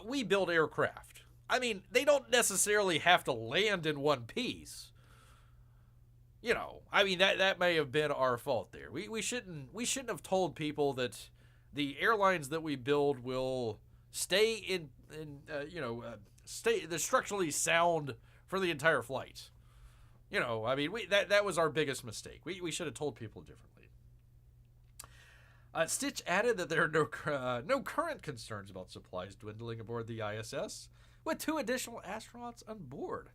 Speaker 1: we build aircraft. I mean, they don't necessarily have to land in one piece. You know, I mean that may have been our fault there. We shouldn't have told people that the airlines that we build will stay stay the structurally sound for the entire flight. You know, I mean that was our biggest mistake. We should have told people differently. Stitch added that there are no current concerns about supplies dwindling aboard the ISS, with 2 additional astronauts on board,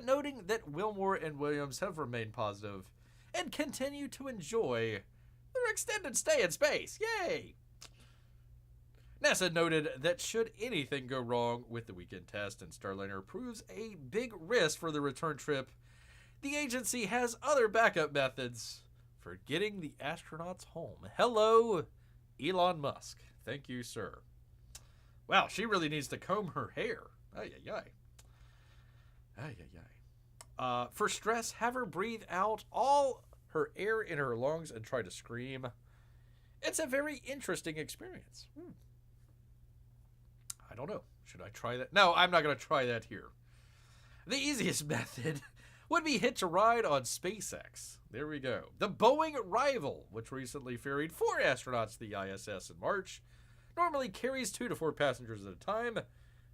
Speaker 1: noting that Wilmore and Williams have remained positive and continue to enjoy their extended stay in space. Yay! NASA noted that should anything go wrong with the weekend test and Starliner proves a big risk for the return trip, the agency has other backup methods for getting the astronauts home. Hello, Elon Musk. Thank you, sir. Wow, she really needs to comb her hair. Ay, ay, ay. Ay, ay, ay. For stress, have her breathe out all her air in her lungs and try to scream. It's a very interesting experience. I don't know. Should I try that? No, I'm not going to try that here. The easiest method would be hitch a ride on SpaceX. There we go. The Boeing Rival, which recently ferried 4 astronauts to the ISS in March, normally carries 2 to 4 passengers at a time,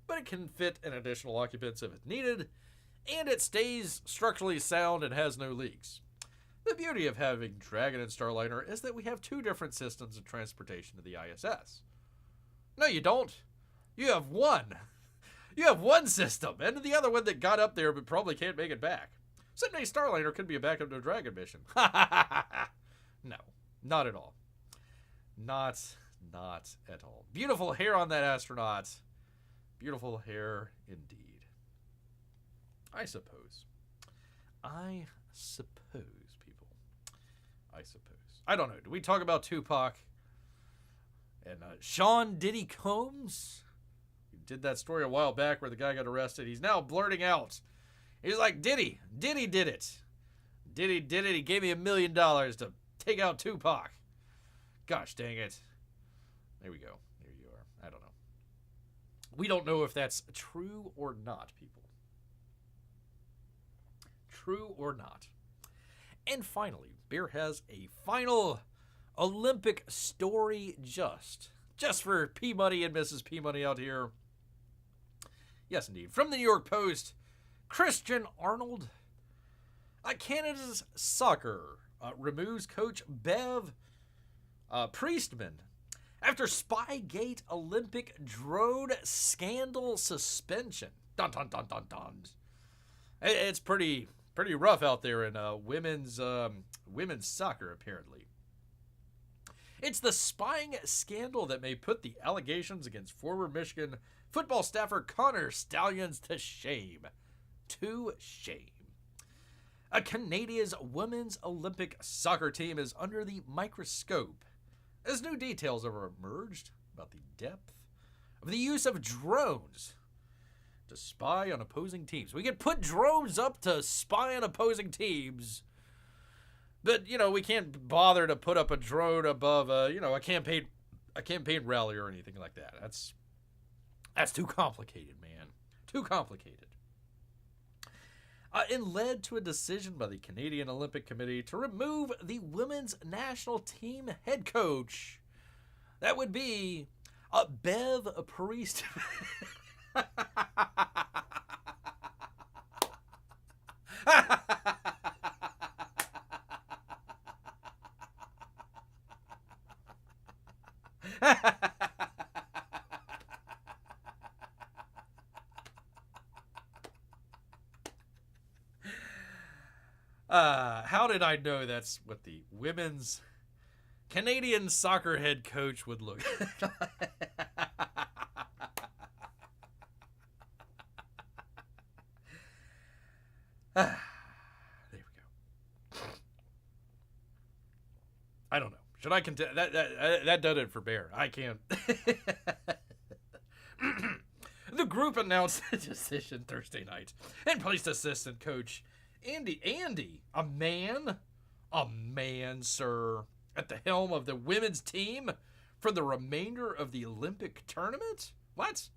Speaker 1: but it can fit an additional occupants if it's needed, and it stays structurally sound and has no leaks. The beauty of having Dragon and Starliner is that we have 2 different systems of transportation to the ISS. No, you don't. You have one. You have one system, and the other one that got up there but probably can't make it back. Someday Starliner could be a backup to a Dragon mission. No, not at all. Not at all. Beautiful hair on that astronaut. Beautiful hair indeed. I suppose, people. I suppose. I don't know. Do we talk about Tupac and Sean Diddy Combs? We did that story a while back where the guy got arrested. He's now blurting out. He's like, Diddy did it. Diddy did it. He gave me $1 million to take out Tupac. Gosh dang it. There we go. There you are. I don't know. We don't know if that's true or not, people. True or not. And finally, Bear has a final Olympic story just for P Money and Mrs. P Money out here. Yes, indeed. From the New York Post, Christian Arnold. Canada's soccer removes coach Bev Priestman after Spygate Olympic drone scandal suspension. Dun dun dun dun dun. It's pretty rough out there in women's soccer, apparently. It's the spying scandal that may put the allegations against former Michigan football staffer Connor Stallions to shame. To shame. Canada's women's Olympic soccer team is under the microscope as new details have emerged about the depth of the use of drones to spy on opposing teams. We can put drones up to spy on opposing teams, but, we can't bother to put up a drone above a campaign rally or anything like that. That's too complicated, man. Too complicated. It led to a decision by the Canadian Olympic Committee to remove the women's national team head coach. That would be Bev Priest. How did I know that's what the women's Canadian soccer head coach would look like? There we go. I don't know. Should I continue? That did it for Bear. I can't. The group announced the decision Thursday night and placed assistant coach Andy, a man, sir, at the helm of the women's team for the remainder of the Olympic tournament? What?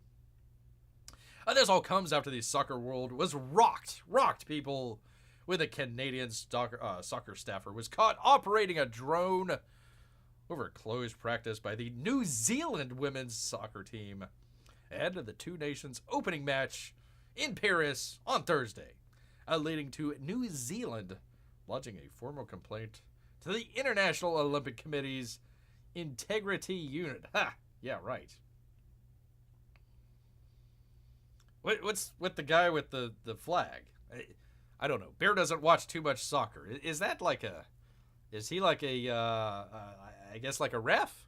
Speaker 1: This all comes after the soccer world was rocked, people, with a Canadian soccer staffer was caught operating a drone over a closed practice by the New Zealand women's soccer team ahead of the two nations' opening match in Paris on Thursday, leading to New Zealand lodging a formal complaint to the International Olympic Committee's Integrity Unit. Ha! Yeah, right. What's with the guy with the flag? I don't know. Bear doesn't watch too much soccer. Is that like a... Is he like a... I guess like a ref?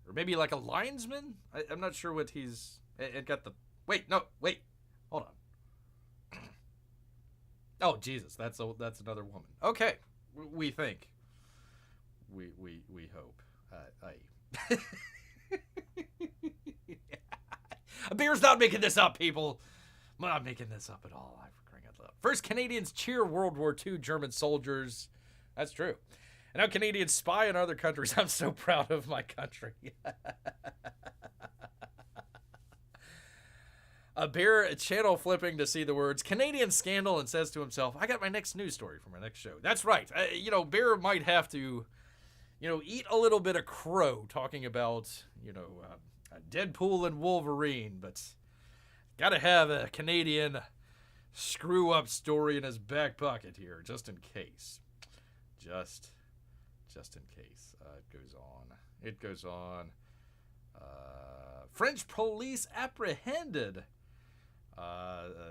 Speaker 1: Or maybe like a linesman? I'm not sure what he's... It got the... Wait. Hold on. Oh, Jesus. That's another woman. Okay. We think. We hope. Beer's not making this up, people. I'm not making this up at all. I'm crying out loud. First, Canadians cheer World War II German soldiers. That's true. And now Canadians spy on other countries. I'm so proud of my country. A bear channel flipping to see the words Canadian scandal and says to himself, I got my next news story for my next show. That's right. Bear might have to, eat a little bit of crow talking about, Deadpool and Wolverine, but gotta have a Canadian screw-up story in his back pocket here, just in case. Just in case. It goes on. French police apprehended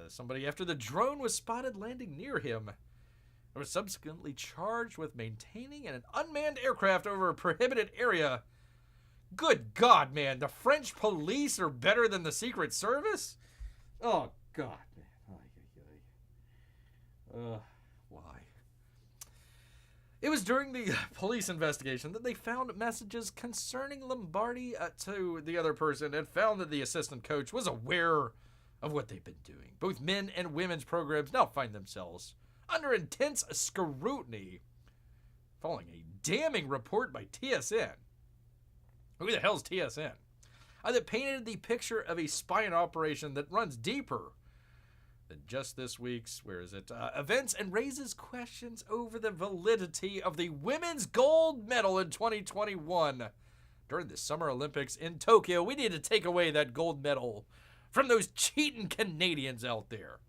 Speaker 1: somebody after the drone was spotted landing near him. They were subsequently charged with maintaining an unmanned aircraft over a prohibited area. Good God, man. The French police are better than the Secret Service? Oh, God, man. Why? It was during the police investigation that they found messages concerning Lombardi to the other person and found that the assistant coach was aware of what they've been doing. Both men and women's programs now find themselves under intense scrutiny following a damning report by TSN. Who the hell's TSN? That painted the picture of a spying operation that runs deeper than just this week's, events and raises questions over the validity of the women's gold medal in 2021 during the Summer Olympics in Tokyo. We need to take away that gold medal from those cheating Canadians out there.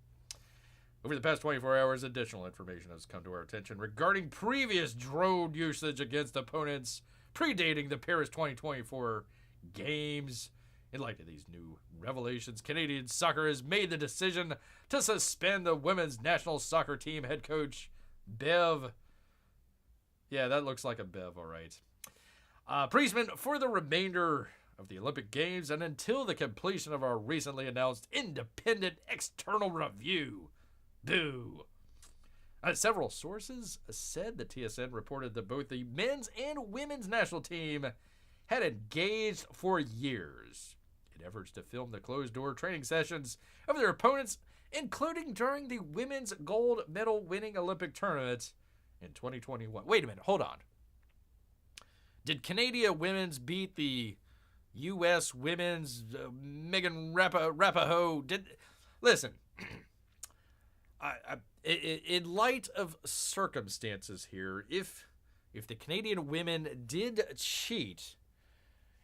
Speaker 1: Over the past 24 hours, additional information has come to our attention regarding previous drone usage against opponents predating the Paris 2024 games. In light of these new revelations, Canadian soccer has made the decision to suspend the women's national soccer team head coach, Bev. Yeah, that looks like a Bev, all right. Priestman for the remainder of the Olympic Games and until the completion of our recently announced independent external review. Boo. Several sources said that TSN reported that both the men's and women's national team had engaged for years in efforts to film the closed-door training sessions of their opponents, including during the women's gold medal winning Olympic tournament in 2021. Wait a minute, hold on. Did Canada women's beat the U.S. women's Megan Rapinoe? Listen, in light of circumstances here, if the Canadian women did cheat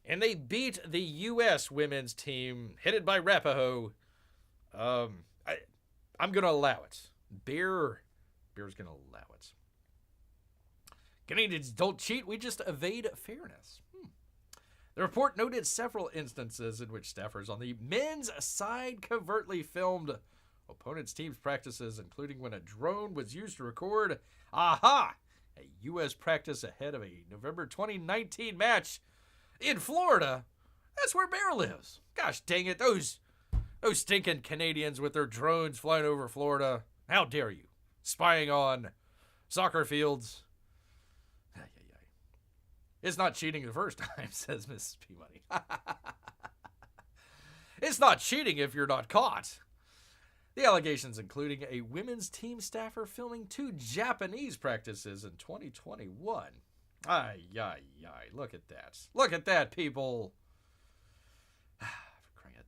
Speaker 1: and they beat the U.S. women's team headed by Rapinoe, I'm going to allow it. Bear's going to allow it. Canadians don't cheat, we just evade fairness. The report noted several instances in which staffers on the men's side covertly filmed opponents' team's practices, including when a drone was used to record, a U.S. practice ahead of a November 2019 match in Florida. That's where Bear lives. Gosh dang it, those stinking Canadians with their drones flying over Florida. How dare you? Spying on soccer fields. It's not cheating the first time, says Mrs. Peabody. It's not cheating if you're not caught. The allegations including a women's team staffer filming 2 Japanese practices in 2021. Look at that. Look at that, people. For crying out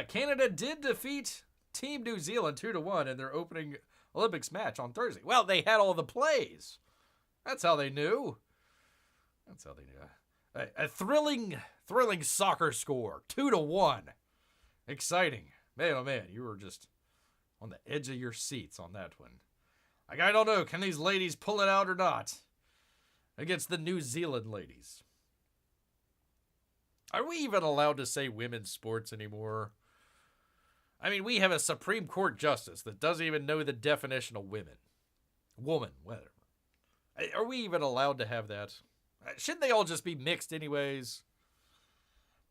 Speaker 1: Canada did defeat Team New Zealand 2-1 in their opening Olympics match on Thursday. Well, they had all the plays. That's how they knew. A thrilling soccer score, 2-1. Exciting. Man, oh man, you were just on the edge of your seats on that one. Like, I don't know, can these ladies pull it out or not? Against the New Zealand ladies. Are we even allowed to say women's sports anymore? I mean, we have a Supreme Court justice that doesn't even know the definition of women. Woman, whatever. Are we even allowed to have that? Shouldn't they all just be mixed anyways?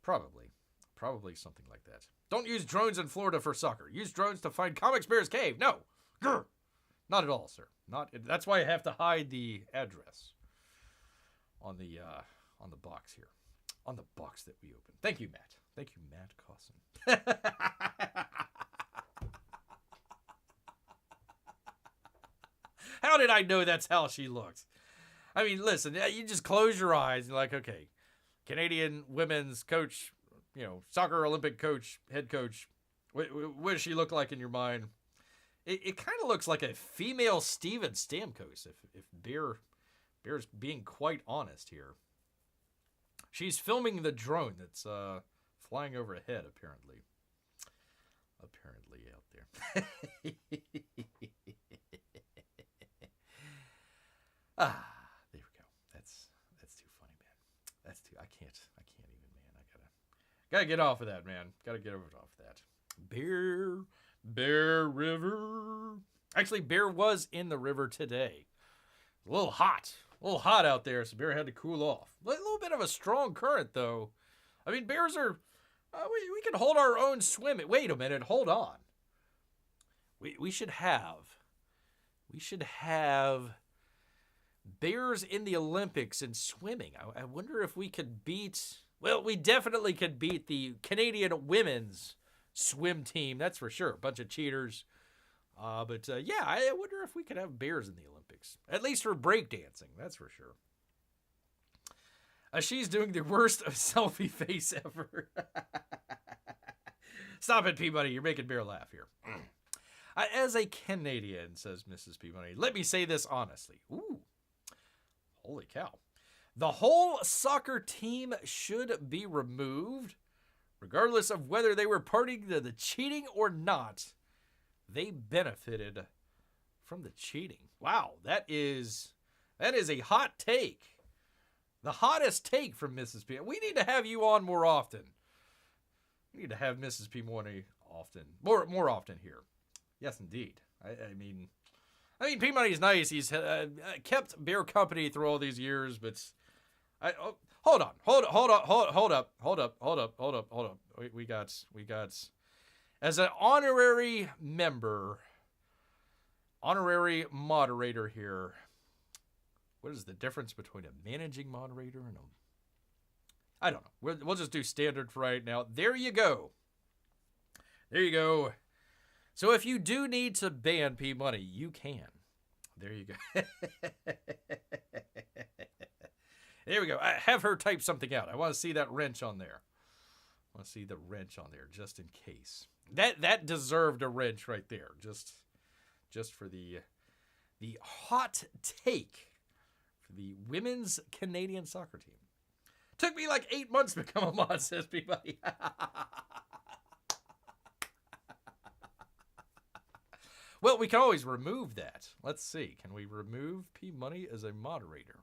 Speaker 1: Probably. Probably something like that. Don't use drones in Florida for soccer. Use drones to find Comics Bear's cave. No. Grr. Not at all, sir. That's why I have to hide the address on the box here. On the box that we opened. Thank you, Matt. Thank you, Matt Cossin. How did I know that's how she looked? I mean, listen, you just close your eyes and like, okay, Canadian women's coach, soccer Olympic coach, head coach, what does she look like in your mind? It kind of looks like a female Steven Stamkos, if Bear's being quite honest here. She's filming the drone that's flying overhead, apparently. Apparently out there. There we go. That's too funny, man. I can't even, man. I gotta get off of that, man. Gotta get off of that. Bear River. Actually, Bear was in the river today. A little hot out there, so Bear had to cool off. A little bit of a strong current, though. I mean, bears are... we can hold our own swimming. Wait a minute, hold on. We should have bears in the Olympics in swimming. I wonder if we could beat... Well, we definitely could beat the Canadian women's swim team, that's for sure. A bunch of cheaters. But yeah, I wonder if we could have bears in the Olympics. At least for breakdancing, that's for sure. She's doing the worst selfie face ever. Stop it, Peabody. You're making Bear laugh here. As a Canadian, says Mrs. Peabody, let me say this honestly. Ooh. Holy cow. The whole soccer team should be removed, regardless of whether they were party to the cheating or not. They benefited from the cheating. Wow, that is a hot take. The hottest take from Mrs. P. We need to have you on more often. We need to have Mrs. P. often, more often here. Yes, indeed. I mean, P. Money's nice. He's kept Bear company through all these years, but hold up. We got. As an honorary member, honorary moderator here, what is the difference between a managing moderator and I don't know. We'll just do standard for right now. There you go. So if you do need to ban P Money, you can. There you go. There we go. Have her type something out. I want to see that wrench on there. I want to see the wrench on there just in case. That deserved a wrench right there. Just for the hot take for the women's Canadian soccer team. Took me like 8 months to become a mod, says Peabody. Well, we can always remove that. Let's see. Can we remove P Money as a moderator?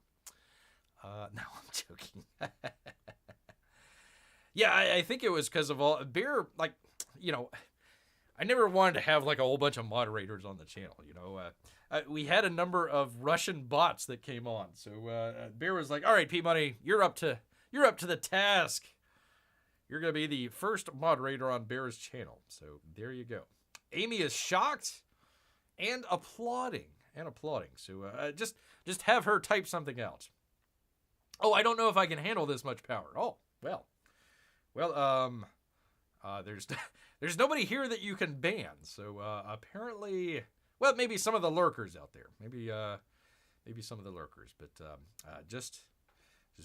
Speaker 1: No, I'm joking. Yeah, I think it was because of all Bear, like, I never wanted to have like a whole bunch of moderators on the channel. We had a number of Russian bots that came on, so Bear was like, "All right, P Money, you're up to the task. You're gonna be the first moderator on Bear's channel." So there you go. Amy is shocked and applauding. So just have her type something out. Oh, I don't know if I can handle this much power. Oh, well, there's nobody here that you can ban. So apparently, well, maybe some of the lurkers out there. Maybe some of the lurkers. But just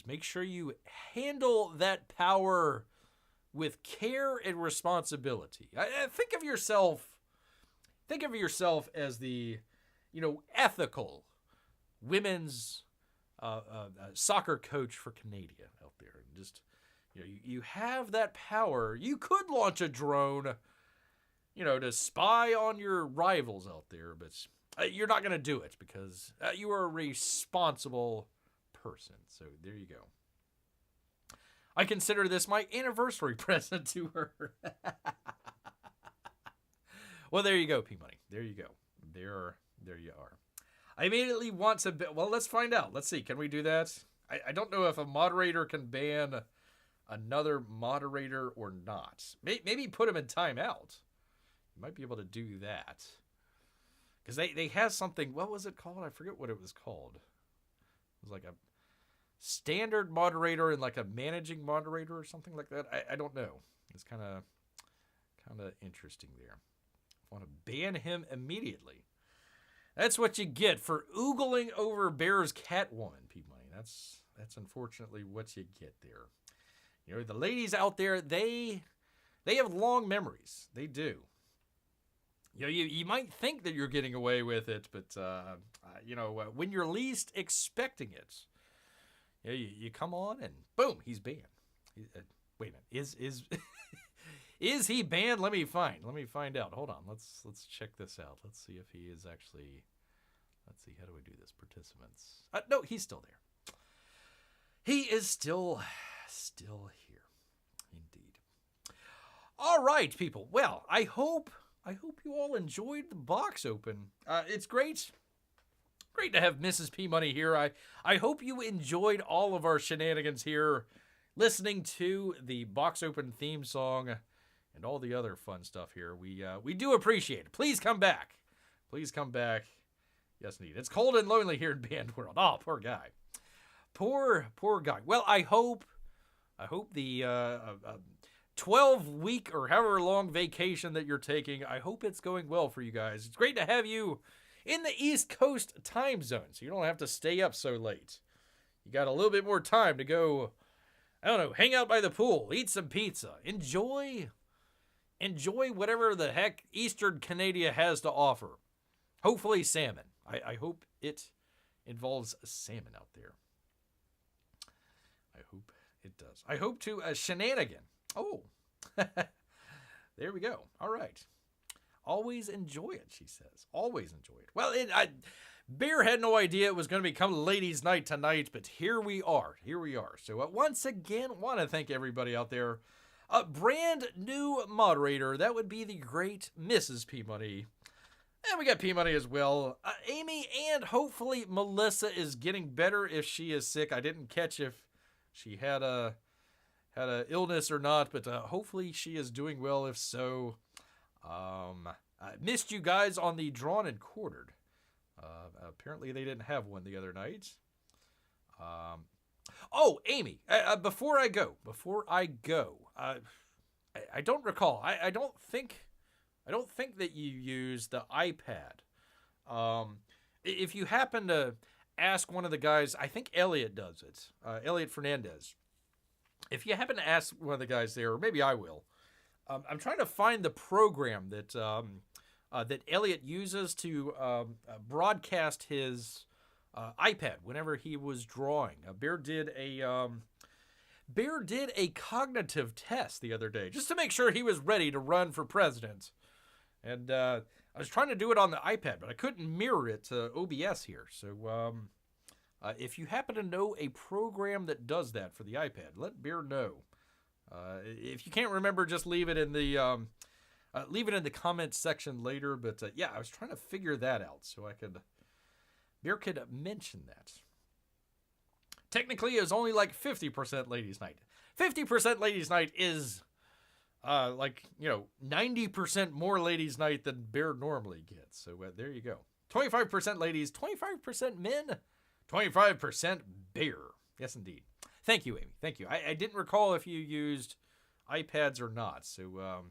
Speaker 1: make sure you handle that power with care and responsibility. Think of yourself as the, ethical women's soccer coach for Canada out there. And just, you have that power. You could launch a drone, to spy on your rivals out there, but you're not going to do it because you are a responsible person. So there you go. I consider this my anniversary present to her. Well, there you go, P-Money. There you go. There you are. I immediately want to... Well, let's find out. Let's see. Can we do that? I don't know if a moderator can ban another moderator or not. Maybe put him in timeout. You might be able to do that. Because they have something... What was it called? I forget what it was called. It was like a standard moderator and like a managing moderator or something like that. I don't know. It's kind of interesting there. I want to ban him immediately. That's what you get for oogling over Bear's Catwoman, P-Money. That's unfortunately what you get there. The ladies out there, they have long memories. They do. You might think that you're getting away with it, but when you're least expecting it, you come on and boom, he's banned. Wait a minute, is he banned? Let me find out. Hold on, let's check this out. Let's see if he is actually. Let's see, how do we do this? Participants. No, he's still there. He is still here, indeed. All right, people. Well, I hope you all enjoyed the box open. It's great to have Mrs. P-Money here. I hope you enjoyed all of our shenanigans here, listening to the box open theme song and all the other fun stuff here. We do appreciate it. Please come back. Please come back. Yes, indeed. It's cold and lonely here in Band World. Oh, poor guy. Poor guy. Well, I hope the 12-week or however long vacation that you're taking, I hope it's going well for you guys. It's great to have you in the East Coast time zone, so you don't have to stay up so late. You got a little bit more time to go, I don't know, hang out by the pool, eat some pizza, enjoy whatever the heck Eastern Canada has to offer. Hopefully salmon. I hope it involves salmon out there. I hope it does. I hope to shenanigan. Oh, there we go. All right. Always enjoy it, she says. Always enjoy it. Well, Bear had no idea it was going to become ladies' night tonight, but here we are. So once again, want to thank everybody out there. A brand new moderator. That would be the great Mrs. P-Money. And we got P-Money as well. Amy and hopefully Melissa is getting better if she is sick. I didn't catch if she had a illness or not, but hopefully she is doing well if so. I missed you guys on the Drawn and Quartered. Apparently they didn't have one the other night. Amy, before I go, I don't recall. I don't think that you use the iPad. If you happen to ask one of the guys, I think Elliot does it. Elliot Fernandez. If you happen to ask one of the guys there, or maybe I will, I'm trying to find the program that that Elliot uses to broadcast his iPad whenever he was drawing. Bear did a cognitive test the other day just to make sure he was ready to run for president. And I was trying to do it on the iPad, but I couldn't mirror it to OBS here. So if you happen to know a program that does that for the iPad, let Bear know. If you can't remember, just leave it in the comments section later. But yeah, I was trying to figure that out so Bear could mention that. Technically, it was only like 50% ladies' night. 50% ladies' night is 90% more ladies' night than Bear normally gets. So there you go. 25% ladies, 25% men, 25% Bear. Yes, indeed. Thank you, Amy. Thank you. I didn't recall if you used iPads or not. So,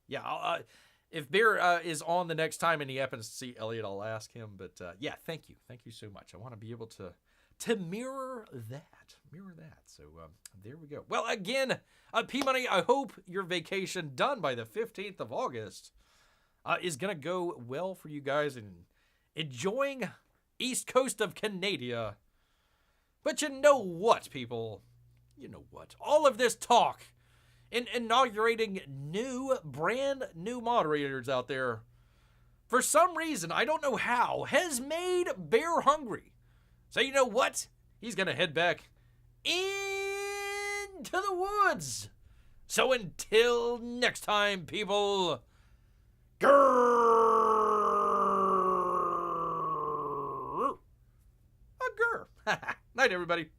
Speaker 1: yeah, if Bear is on the next time and he happens to see Elliot, I'll ask him. But, yeah, thank you. Thank you so much. I want to be able to to mirror that. So there we go. Well, again, P-Money, I hope your vacation done by the 15th of August is going to go well for you guys and enjoying East Coast of Canada. But you know what, people? You know what? All of this talk in inaugurating brand new moderators out there, for some reason, I don't know how, has made Bear hungry. So you know what? He's going to head back into the woods. So until next time, people, grrr. Night, everybody.